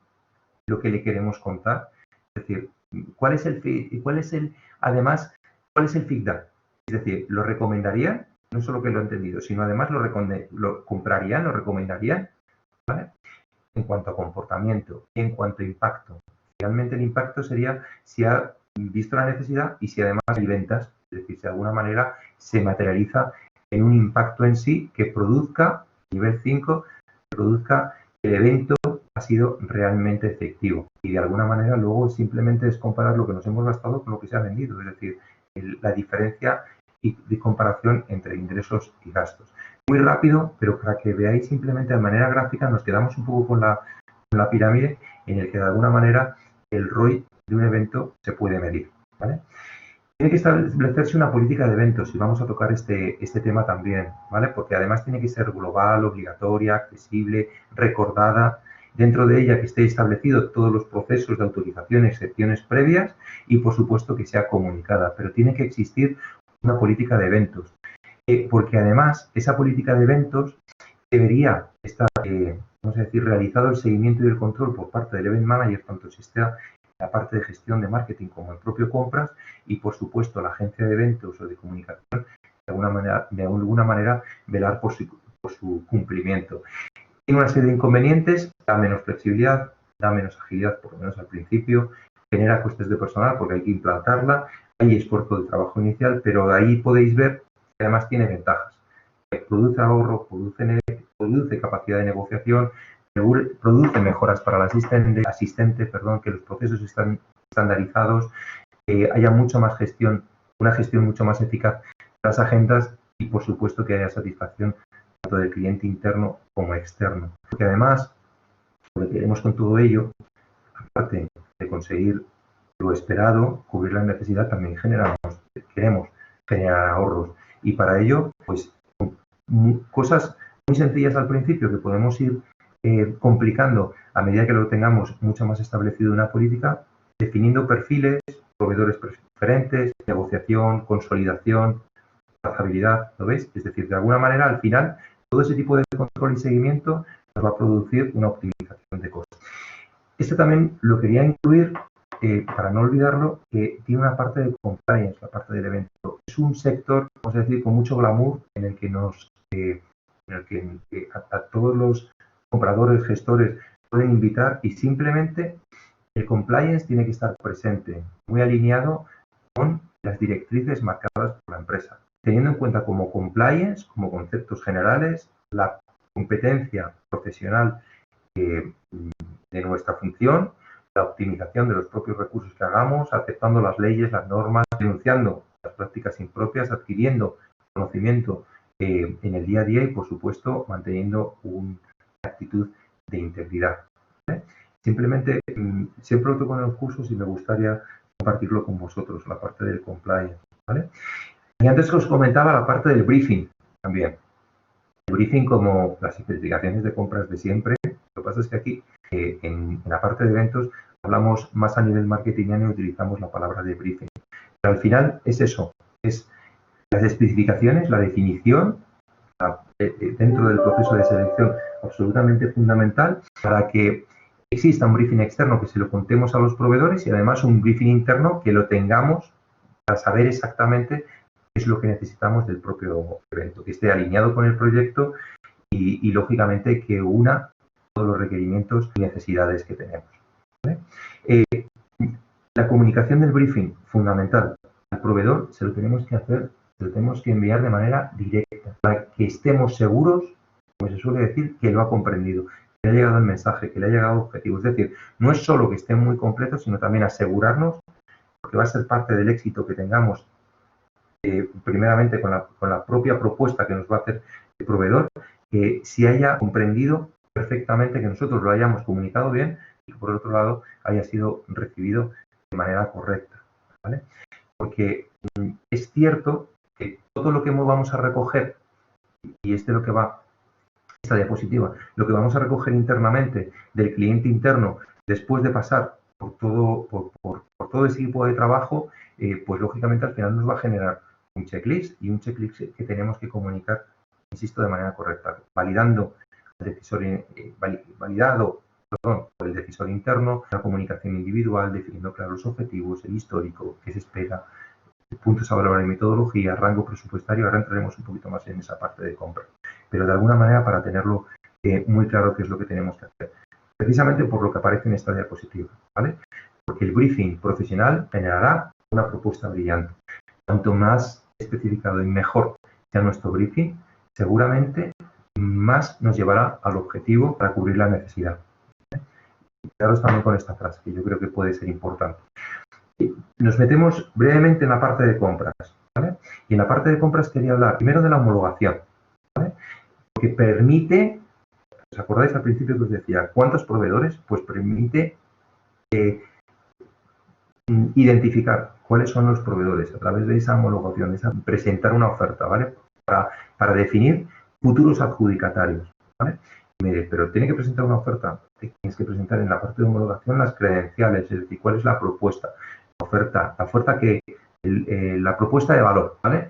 lo que le queremos contar? Es decir, ¿cuál es el feedback? Es decir, ¿lo recomendarían? No solo que lo he entendido, sino además lo comprarían, lo recomendarían, ¿vale? En cuanto a comportamiento y en cuanto a impacto. Realmente el impacto sería si ha visto la necesidad y si además hay ventas, es decir, si de alguna manera se materializa en un impacto en sí que produzca, nivel 5, produzca el evento ha sido realmente efectivo. Y de alguna manera luego simplemente es comparar lo que nos hemos gastado con lo que se ha vendido, es decir, la diferencia de comparación entre ingresos y gastos. Muy rápido, pero para que veáis simplemente de manera gráfica, nos quedamos un poco con la pirámide en el que de alguna manera el ROI de un evento se puede medir, ¿vale? Tiene que establecerse una política de eventos y vamos a tocar este tema también, ¿vale? Porque además tiene que ser global, obligatoria, accesible, recordada, dentro de ella que esté establecido todos los procesos de autorización, excepciones previas y por supuesto que sea comunicada, pero tiene que existir una política de eventos, porque además esa política de eventos debería estar, vamos a decir, realizado el seguimiento y el control por parte del event manager, tanto si está en la parte de gestión de marketing como el propio compras y por supuesto la agencia de eventos o de comunicación, de alguna manera velar por su cumplimiento. Tiene una serie de inconvenientes, da menos flexibilidad, da menos agilidad, por lo menos al principio, genera costes de personal porque hay que implantarla, hay esfuerzo de trabajo inicial, pero ahí podéis ver que además tiene ventajas. Produce ahorro, produce capacidad de negociación, produce mejoras para el asistente, que los procesos están estandarizados, haya mucha más gestión, una gestión mucho más eficaz de las agendas y por supuesto que haya satisfacción tanto del cliente interno como externo. Porque además, lo que queremos con todo ello, aparte de conseguir lo esperado, cubrir la necesidad, también queremos generar ahorros. Y para ello, pues, cosas muy sencillas al principio que podemos ir complicando a medida que lo tengamos mucho más establecido en una política, definiendo perfiles, proveedores preferentes, negociación, consolidación, trazabilidad, ¿lo veis? Es decir, de alguna manera, al final, todo ese tipo de control y seguimiento nos va a producir una optimización de costes. Este también lo quería incluir, para no olvidarlo, que tiene una parte de compliance, la parte del evento. Es un sector, vamos a decir, con mucho glamour en el que a todos los compradores, gestores, pueden invitar y simplemente el compliance tiene que estar presente, muy alineado con las directrices marcadas por la empresa, teniendo en cuenta como compliance, como conceptos generales, la competencia profesional de nuestra función, la optimización de los propios recursos que hagamos, aceptando las leyes, las normas, denunciando las prácticas impropias, adquiriendo conocimiento en el día a día y, por supuesto, manteniendo una actitud de integridad. ¿Vale? Simplemente, siempre lo toco en los cursos y me gustaría compartirlo con vosotros, la parte del compliance. ¿Vale? Y antes os comentaba la parte del briefing también. El briefing, como las especificaciones de compras de siempre, lo que pasa es que aquí, en la parte de eventos, hablamos más a nivel marketingiano y utilizamos la palabra de briefing. Pero al final es eso, es las especificaciones, la definición dentro del proceso de selección absolutamente fundamental para que exista un briefing externo que se lo contemos a los proveedores y además un briefing interno que lo tengamos para saber exactamente qué es lo que necesitamos del propio evento, que esté alineado con el proyecto y lógicamente que una todos los requerimientos y necesidades que tenemos. ¿Vale? La comunicación del briefing, fundamental. Al proveedor se lo tenemos que hacer, se lo tenemos que enviar de manera directa, para que estemos seguros, como se suele decir, que lo ha comprendido, que le ha llegado el mensaje, que le ha llegado el objetivo. Es decir, no es solo que esté muy completo, sino también asegurarnos, porque va a ser parte del éxito que tengamos, primeramente con la propia propuesta que nos va a hacer el proveedor, que si haya comprendido perfectamente, que nosotros lo hayamos comunicado bien y que por otro lado haya sido recibido de manera correcta, ¿vale? Porque es cierto que todo lo que vamos a recoger, y lo que va, esta diapositiva, lo que vamos a recoger internamente del cliente interno después de pasar por todo ese equipo de trabajo, pues lógicamente al final nos va a generar un checklist y un checklist que tenemos que comunicar, insisto, de manera correcta, validado por el decisor interno, la comunicación individual, definiendo claros los objetivos, el histórico, qué se espera, puntos a valorar en metodología, rango presupuestario. Ahora entraremos un poquito más en esa parte de compra, pero de alguna manera para tenerlo muy claro qué es lo que tenemos que hacer. Precisamente por lo que aparece en esta diapositiva, ¿vale? Porque el briefing profesional generará una propuesta brillante. Cuanto más especificado y mejor sea nuestro briefing, seguramente más nos llevará al objetivo para cubrir la necesidad. Quedaros también con esta frase, que yo creo que puede ser importante. Nos metemos brevemente en la parte de compras, ¿vale? Y en la parte de compras quería hablar primero de la homologación, ¿vale? Porque permite, ¿os acordáis al principio que os decía cuántos proveedores? Pues permite identificar cuáles son los proveedores a través de esa homologación, de presentar una oferta, ¿vale? Para definir futuros adjudicatarios, ¿vale? Pero tiene que presentar una oferta, tienes que presentar en la parte de homologación las credenciales, es decir, cuál es la propuesta, la oferta la propuesta de valor, ¿vale?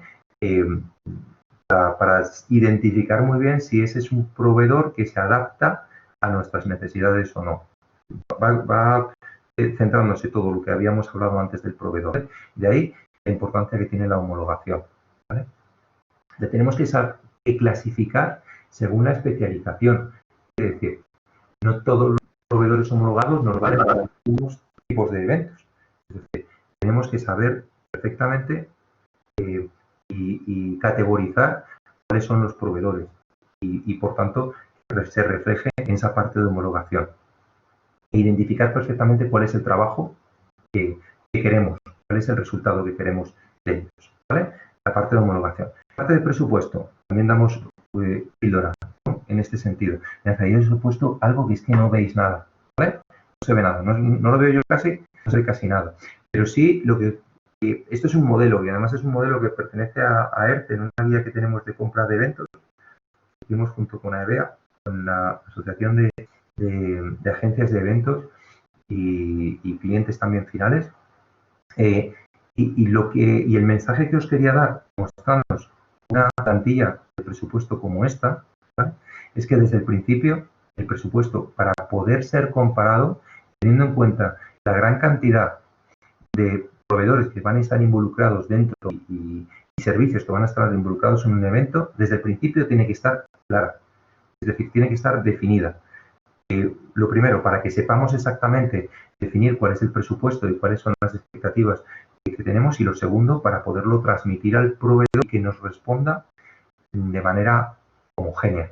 Para identificar muy bien si ese es un proveedor que se adapta a nuestras necesidades o no. Va centrándose todo lo que habíamos hablado antes del proveedor, ¿vale? De ahí la importancia que tiene la homologación, ¿vale? Le tenemos que clasificar según la especialización. Es decir, no todos los proveedores homologados nos valen para algunos tipos de eventos. Es decir, tenemos que saber perfectamente y categorizar cuáles son los proveedores y por tanto, se refleje en esa parte de homologación. E identificar perfectamente cuál es el trabajo que queremos, cuál es el resultado que queremos de ellos, ¿vale? La parte de homologación. La parte de presupuesto, también damos píldora, ¿no? En este sentido. Ahí os he puesto algo que es que no veis nada, ¿vale? No se ve nada, no lo veo yo casi, no se ve casi nada. Pero sí, esto es un modelo, y además es un modelo que pertenece a ERTE, en una guía que tenemos de compra de eventos. Hicimos junto con AEBEA, con la Asociación de Agencias de Eventos y clientes también finales. Y el mensaje que os quería dar, mostrándonos una plantilla de presupuesto como esta, ¿vale? Es que desde el principio el presupuesto, para poder ser comparado, teniendo en cuenta la gran cantidad de proveedores que van a estar involucrados dentro y servicios que van a estar involucrados en un evento, desde el principio tiene que estar clara, es decir, tiene que estar definida. Lo primero, para que sepamos exactamente definir cuál es el presupuesto y cuáles son las expectativas que tenemos, y lo segundo, para poderlo transmitir al proveedor y que nos responda de manera homogénea.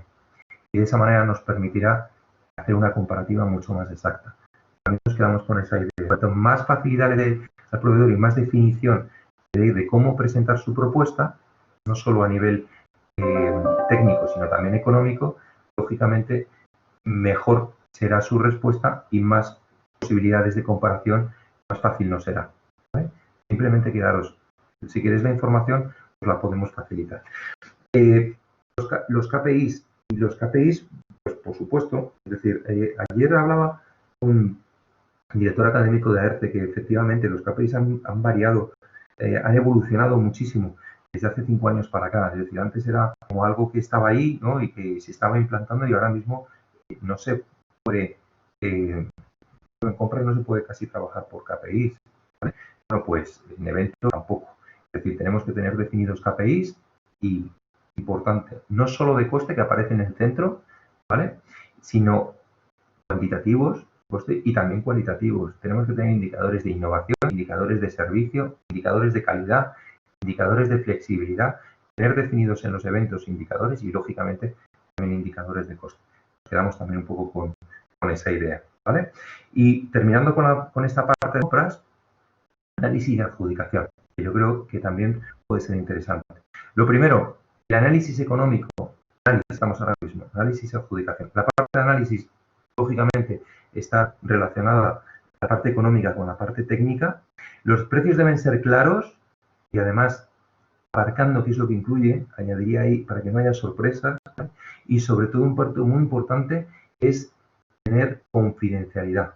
Y de esa manera nos permitirá hacer una comparativa mucho más exacta. También nos quedamos con esa idea. Cuanto más facilidad le dé al proveedor y más definición de cómo presentar su propuesta, no solo a nivel técnico, sino también económico, lógicamente mejor será su respuesta y más posibilidades de comparación, más fácil nos será. ¿Vale? Simplemente quedaros, si queréis la información, os la podemos facilitar. Los KPIs y los KPIs, pues por supuesto, es decir, ayer hablaba un director académico de AERCE que efectivamente los KPIs han variado, han evolucionado muchísimo desde hace 5 años para acá. Es decir, antes era como algo que estaba ahí, ¿no? Y que se estaba implantando, y ahora mismo no se puede, en compras no se puede casi trabajar por KPIs. ¿Vale? Bueno, pues en eventos tampoco. Es decir, tenemos que tener definidos KPIs y, importante, no solo de coste que aparece en el centro, ¿vale? Sino cuantitativos, coste, y también cualitativos. Tenemos que tener indicadores de innovación, indicadores de servicio, indicadores de calidad, indicadores de flexibilidad, tener definidos en los eventos indicadores y, lógicamente, también indicadores de coste. Nos quedamos también un poco con esa idea, ¿vale? Y terminando con esta parte de compras, análisis de adjudicación, que yo creo que también puede ser interesante. Lo primero, el análisis económico, estamos ahora mismo, análisis de adjudicación. La parte de análisis, lógicamente, está relacionada la parte económica con la parte técnica. Los precios deben ser claros y, además, abarcando qué es lo que incluye, añadiría ahí para que no haya sorpresas, ¿vale? Y sobre todo un punto muy importante es tener confidencialidad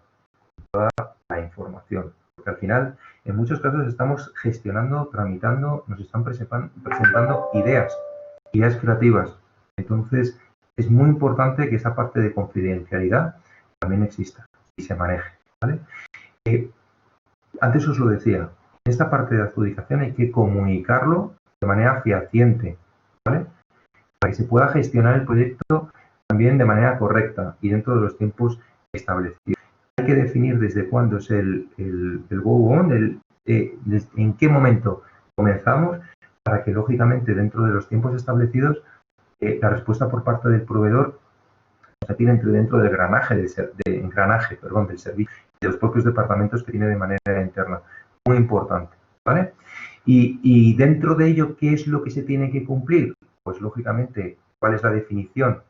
en toda la información, porque al final en muchos casos estamos gestionando, tramitando, nos están presentando ideas creativas. Entonces es muy importante que esa parte de confidencialidad también exista y se maneje, ¿vale? Antes os lo decía, en esta parte de adjudicación hay que comunicarlo de manera fehaciente, ¿vale? Para que se pueda gestionar el proyecto también de manera correcta y dentro de los tiempos establecidos. Hay que definir desde cuándo es el go on, en qué momento comenzamos, para que, lógicamente, dentro de los tiempos establecidos, la respuesta por parte del proveedor se tiene dentro del engranaje del servicio y de los propios departamentos que tiene de manera interna. Muy importante, ¿vale? Y dentro de ello, ¿qué es lo que se tiene que cumplir? Pues, lógicamente, ¿cuál es la definición?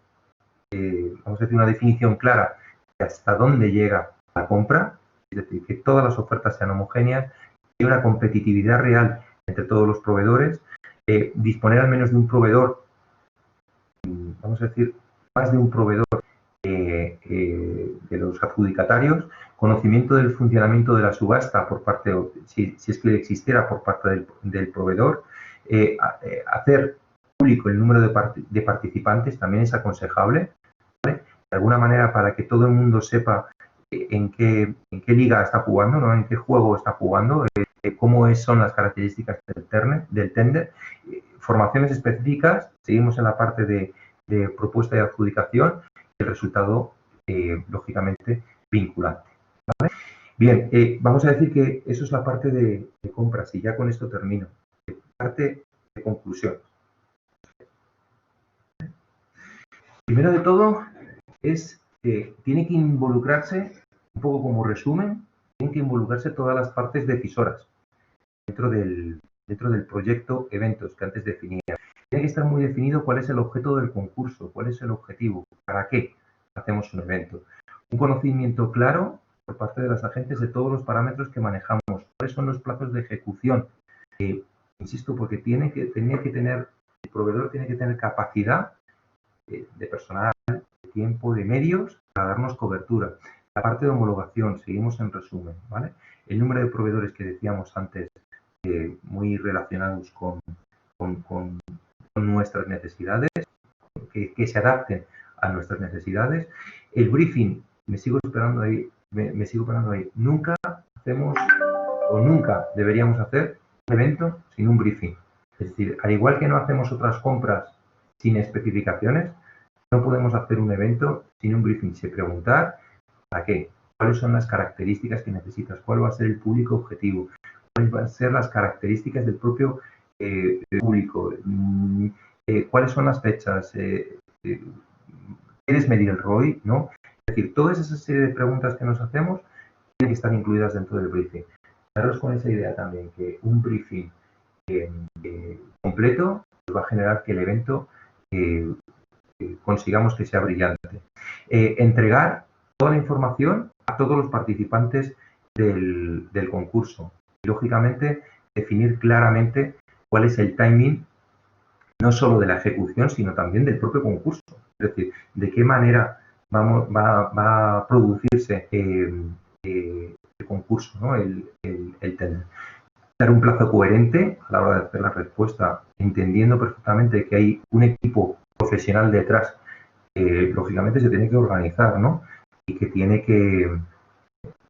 Vamos a decir, una definición clara de hasta dónde llega la compra, es decir, que todas las ofertas sean homogéneas, que haya una competitividad real entre todos los proveedores, disponer al menos de un proveedor, vamos a decir, más de un proveedor de los adjudicatarios, conocimiento del funcionamiento de la subasta por parte, si es que existiera por parte del proveedor, hacer público el número de participantes también es aconsejable, ¿vale? De alguna manera, para que todo el mundo sepa en qué liga está jugando, ¿no? En qué juego está jugando, cómo son las características del tender, formaciones específicas. Seguimos en la parte de propuesta de adjudicación, el resultado, lógicamente, vinculante, ¿vale? Bien, vamos a decir que eso es la parte de compras, y ya con esto termino. Parte de conclusión. Primero de todo, tiene que involucrarse, un poco como resumen, tienen que involucrarse todas las partes decisoras dentro del proyecto eventos que antes definía. Tiene que estar muy definido cuál es el objeto del concurso, cuál es el objetivo, para qué hacemos un evento. Un conocimiento claro por parte de los agentes de todos los parámetros que manejamos, cuáles son los plazos de ejecución. Insisto, porque el proveedor tiene que tener capacidad de personal, de tiempo, de medios para darnos cobertura. La parte de homologación, seguimos en resumen, ¿vale? El número de proveedores que decíamos antes, muy relacionados con nuestras necesidades, que se adapten a nuestras necesidades. El briefing, me sigo esperando ahí. Nunca hacemos o nunca deberíamos hacer un evento sin un briefing. Es decir, al igual que no hacemos otras compras sin especificaciones, No podemos hacer un evento sin un briefing, sin preguntar ¿para qué? ¿Cuáles son las características que necesitas? ¿Cuál va a ser el público objetivo? ¿Cuáles van a ser las características del propio público? ¿Cuáles son las fechas? ¿Quieres medir el ROI? ¿No? Es decir, todas esas serie de preguntas que nos hacemos tienen que estar incluidas dentro del briefing. Daros con esa idea también, que un briefing completo va a generar que el evento consigamos que sea brillante. Entregar toda la información a todos los participantes del concurso. Y, lógicamente, definir claramente cuál es el timing, no solo de la ejecución, sino también del propio concurso. Es decir, de qué manera va a producirse el concurso, ¿no? el tender. Dar un plazo coherente a la hora de hacer la respuesta, entendiendo perfectamente que hay un equipo profesional detrás que, lógicamente, se tiene que organizar, ¿no? Y que tiene que,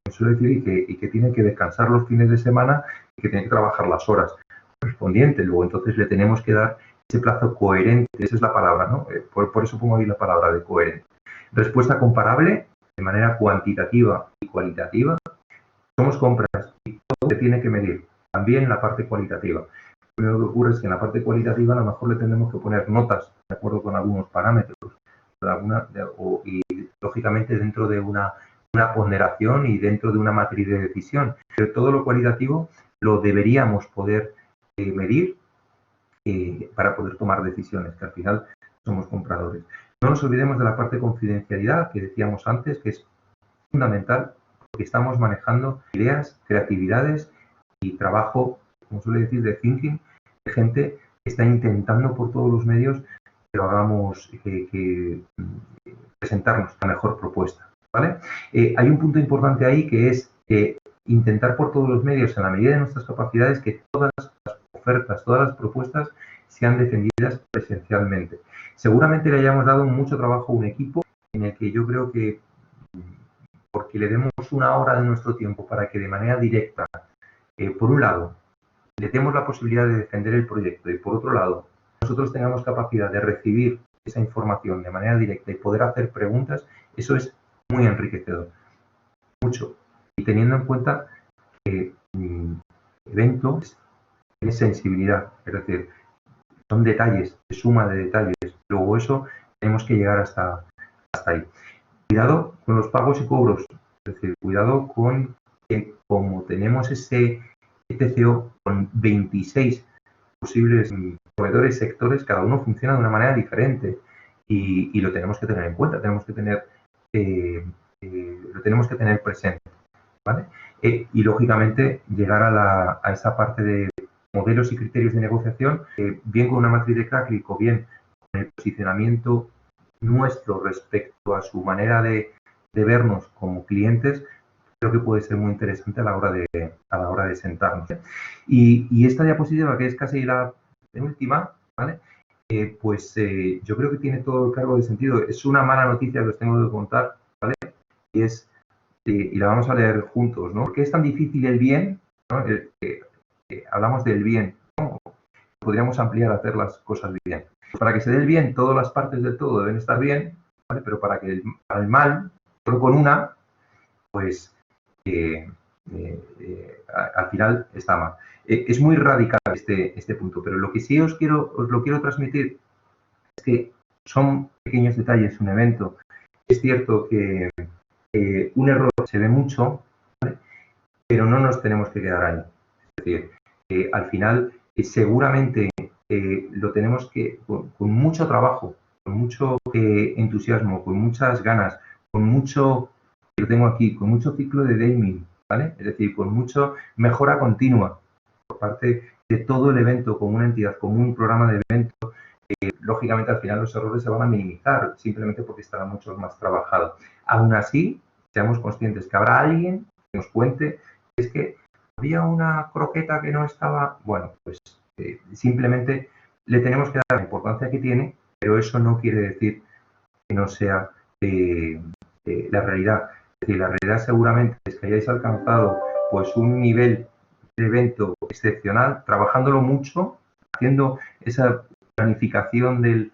suele decir, y que tiene que descansar los fines de semana y que tiene que trabajar las horas correspondientes. Luego, entonces, le tenemos que dar ese plazo coherente, esa es la palabra, ¿no? Por eso pongo ahí la palabra de coherente. Respuesta comparable de manera cuantitativa y cualitativa. Somos compras y todo se tiene que medir, también la parte cualitativa. Lo único que ocurre es que en la parte cualitativa a lo mejor le tendremos que poner notas de acuerdo con algunos parámetros y, lógicamente, dentro de una ponderación y dentro de una matriz de decisión. Pero todo lo cualitativo lo deberíamos poder medir para poder tomar decisiones, que al final somos compradores. No nos olvidemos de la parte de confidencialidad que decíamos antes, que es fundamental, porque estamos manejando ideas, creatividades y trabajo, como suele decir, de thinking, de gente que está intentando por todos los medios que lo hagamos, que presentarnos la mejor propuesta, ¿vale? Hay un punto importante ahí que es intentar por todos los medios, en la medida de nuestras capacidades, que todas las ofertas, todas las propuestas sean defendidas presencialmente. Seguramente le hayamos dado mucho trabajo a un equipo en el que yo creo que, porque le demos una hora de nuestro tiempo para que de manera directa, por un lado, le demos la posibilidad de defender el proyecto y, por otro lado, nosotros tengamos capacidad de recibir esa información de manera directa y poder hacer preguntas, eso es muy enriquecedor. Mucho. Y teniendo en cuenta que eventos tiene sensibilidad, es decir, son detalles, suma de detalles. Luego eso tenemos que llegar hasta ahí. Cuidado con los pagos y cobros, es decir, cuidado con que, como tenemos ese TCO con 26 posibles proveedores, sectores, cada uno funciona de una manera diferente y lo tenemos que tener en cuenta, tenemos que tener, lo tenemos que tener presente, ¿vale? Y, lógicamente, llegar a esa parte de modelos y criterios de negociación, bien con una matriz de Cracklick o bien con el posicionamiento nuestro respecto a su manera de vernos como clientes, creo que puede ser muy interesante a la hora de sentarnos. Y esta diapositiva, que es casi la penúltima, ¿vale? Yo creo que tiene todo el cargo de sentido. Es una mala noticia que os tengo que contar, ¿vale? Y la vamos a leer juntos, ¿no? ¿Por qué es tan difícil el bien? ¿No? Hablamos del bien, ¿no? Podríamos ampliar a hacer las cosas bien. Para que se dé el bien, todas las partes del todo deben estar bien, ¿vale? Pero para el mal, solo con una, pues al final está mal. Es muy radical este punto, pero lo que sí os lo quiero transmitir es que son pequeños detalles, un evento. Es cierto que un error se ve mucho, ¿vale? Pero no nos tenemos que quedar ahí. Es decir, al final seguramente lo tenemos que, con mucho trabajo, con mucho entusiasmo, con muchas ganas, con mucho, lo tengo aquí, con mucho ciclo de naming, ¿vale? Es decir, con mucha mejora continua por parte de todo el evento, como una entidad, como un programa de evento. Lógicamente, al final los errores se van a minimizar, simplemente porque estará mucho más trabajado. Aún así, seamos conscientes que habrá alguien que nos cuente, es que había una croqueta que no estaba, bueno, pues simplemente le tenemos que dar la importancia que tiene, pero eso no quiere decir que no sea la realidad. Es decir, la realidad seguramente es que hayáis alcanzado pues un nivel de evento excepcional, trabajándolo mucho, haciendo esa planificación del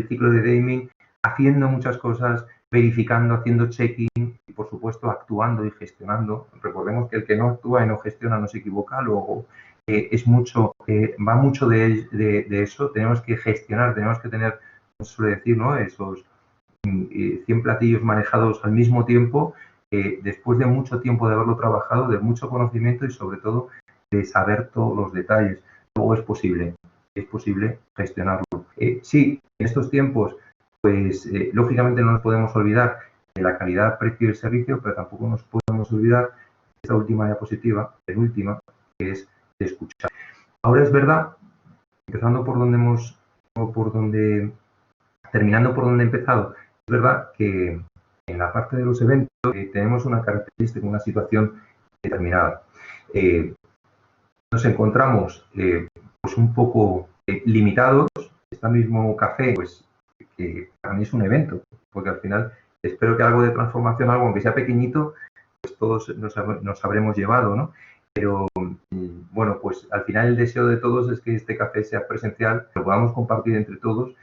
ciclo de naming haciendo muchas cosas, verificando, haciendo check-in y, por supuesto, actuando y gestionando. Recordemos que el que no actúa y no gestiona no se equivoca. Luego, va mucho de eso. Tenemos que gestionar, tenemos que tener, como se suele decir, ¿no? Esos 100 platillos manejados al mismo tiempo, después de mucho tiempo de haberlo trabajado, de mucho conocimiento y, sobre todo, de saber todos los detalles. Luego es posible gestionarlo. Sí, en estos tiempos, pues lógicamente no nos podemos olvidar de la calidad, precio y servicio, pero tampoco nos podemos olvidar de esta última diapositiva, penúltima, que es de escuchar. Ahora es verdad, empezando por donde terminando por donde he empezado, es verdad que en la parte de los eventos tenemos una característica, una situación determinada. Nos encontramos pues un poco limitados. Este mismo café, pues que para mí es un evento, porque al final espero que algo de transformación, algo aunque sea pequeñito, pues todos nos habremos llevado, ¿no? Pero bueno, pues al final el deseo de todos es que este café sea presencial, lo podamos compartir entre todos.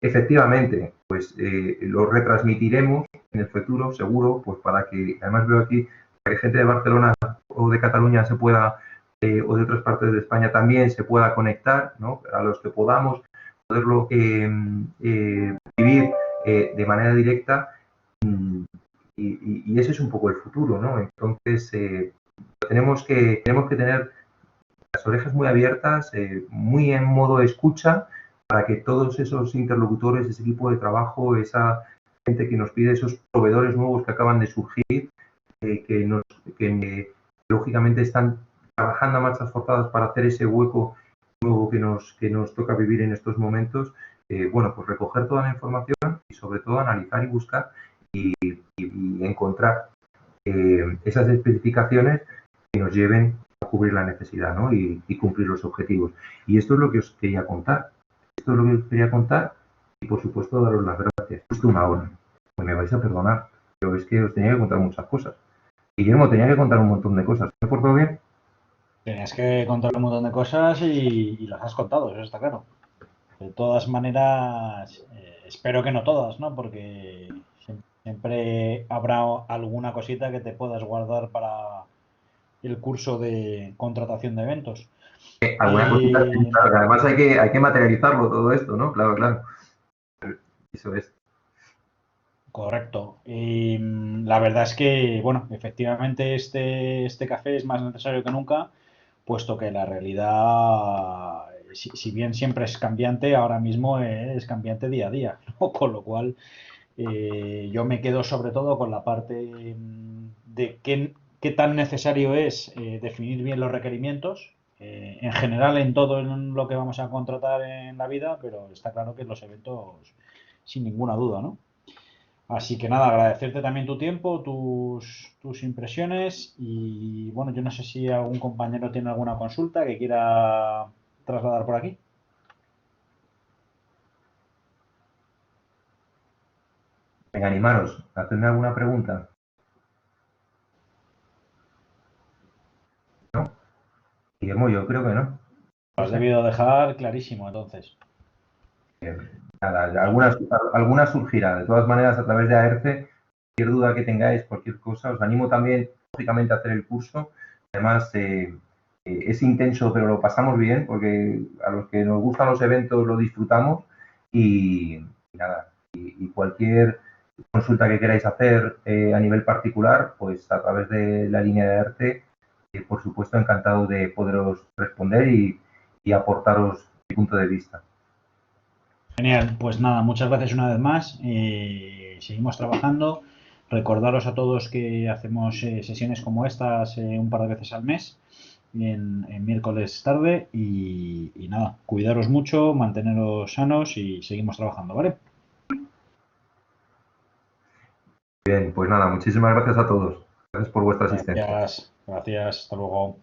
Efectivamente, pues lo retransmitiremos en el futuro, seguro, pues para que, además veo aquí, para que gente de Barcelona o de Cataluña se pueda, o de otras partes de España también se pueda conectar, ¿no? A los que podamos poderlo vivir de manera directa, y ese es un poco el futuro, ¿no? Entonces, tenemos que tener las orejas muy abiertas, muy en modo escucha, para que todos esos interlocutores, ese equipo de trabajo, esa gente que nos pide, esos proveedores nuevos que acaban de surgir, que lógicamente están trabajando a marchas forzadas para hacer ese hueco nuevo que nos toca vivir en estos momentos, bueno, pues recoger toda la información y, sobre todo, analizar y buscar y encontrar esas especificaciones que nos lleven a cubrir la necesidad, ¿no? y cumplir los objetivos. Y esto es lo que os quería contar. Esto es lo que os quería contar y, por supuesto, daros las gracias. Justo una hora. Pues me vais a perdonar, pero es que os tenía que contar muchas cosas. Guillermo, tenía que contar un montón de cosas. ¿Me he portado bien? Tenías que contar un montón de cosas y las has contado, eso está claro. De todas maneras, espero que no todas, ¿no? Porque siempre habrá alguna cosita que te puedas guardar para el curso de contratación de eventos. Alguna cosita, claro, además hay que materializarlo todo esto, ¿no? Claro, claro. Eso es. Correcto. Y la verdad es que, bueno, efectivamente este café es más necesario que nunca, puesto que la realidad, si bien siempre es cambiante, ahora mismo es cambiante día a día, ¿no? Con lo cual, yo me quedo sobre todo con la parte de qué tan necesario es definir bien los requerimientos, en general en todo lo que vamos a contratar en la vida, pero está claro que en los eventos, sin ninguna duda, ¿no? Así que nada, agradecerte también tu tiempo, tus impresiones y bueno, yo no sé si algún compañero tiene alguna consulta que quiera trasladar por aquí. Venga, animaros. ¿Hacedme alguna pregunta? ¿No? Guillermo, yo creo que no. Lo No has sé. debido dejar clarísimo entonces. Nada, alguna surgirá. De todas maneras, a través de AERCE, cualquier duda que tengáis, cualquier cosa, os animo también, lógicamente, a hacer el curso. Además, es intenso, pero lo pasamos bien, porque a los que nos gustan los eventos lo disfrutamos y nada. Y cualquier consulta que queráis hacer a nivel particular, pues a través de la línea de AERCE, por supuesto, encantado de poderos responder y aportaros mi punto de vista. Genial, pues nada, muchas gracias una vez más. Seguimos trabajando. Recordaros a todos que hacemos sesiones como estas un par de veces al mes, en miércoles tarde. Y nada, cuidaros mucho, manteneros sanos y seguimos trabajando, ¿vale? Bien, pues nada, muchísimas gracias a todos. Gracias por vuestra asistencia. Gracias, gracias, hasta luego.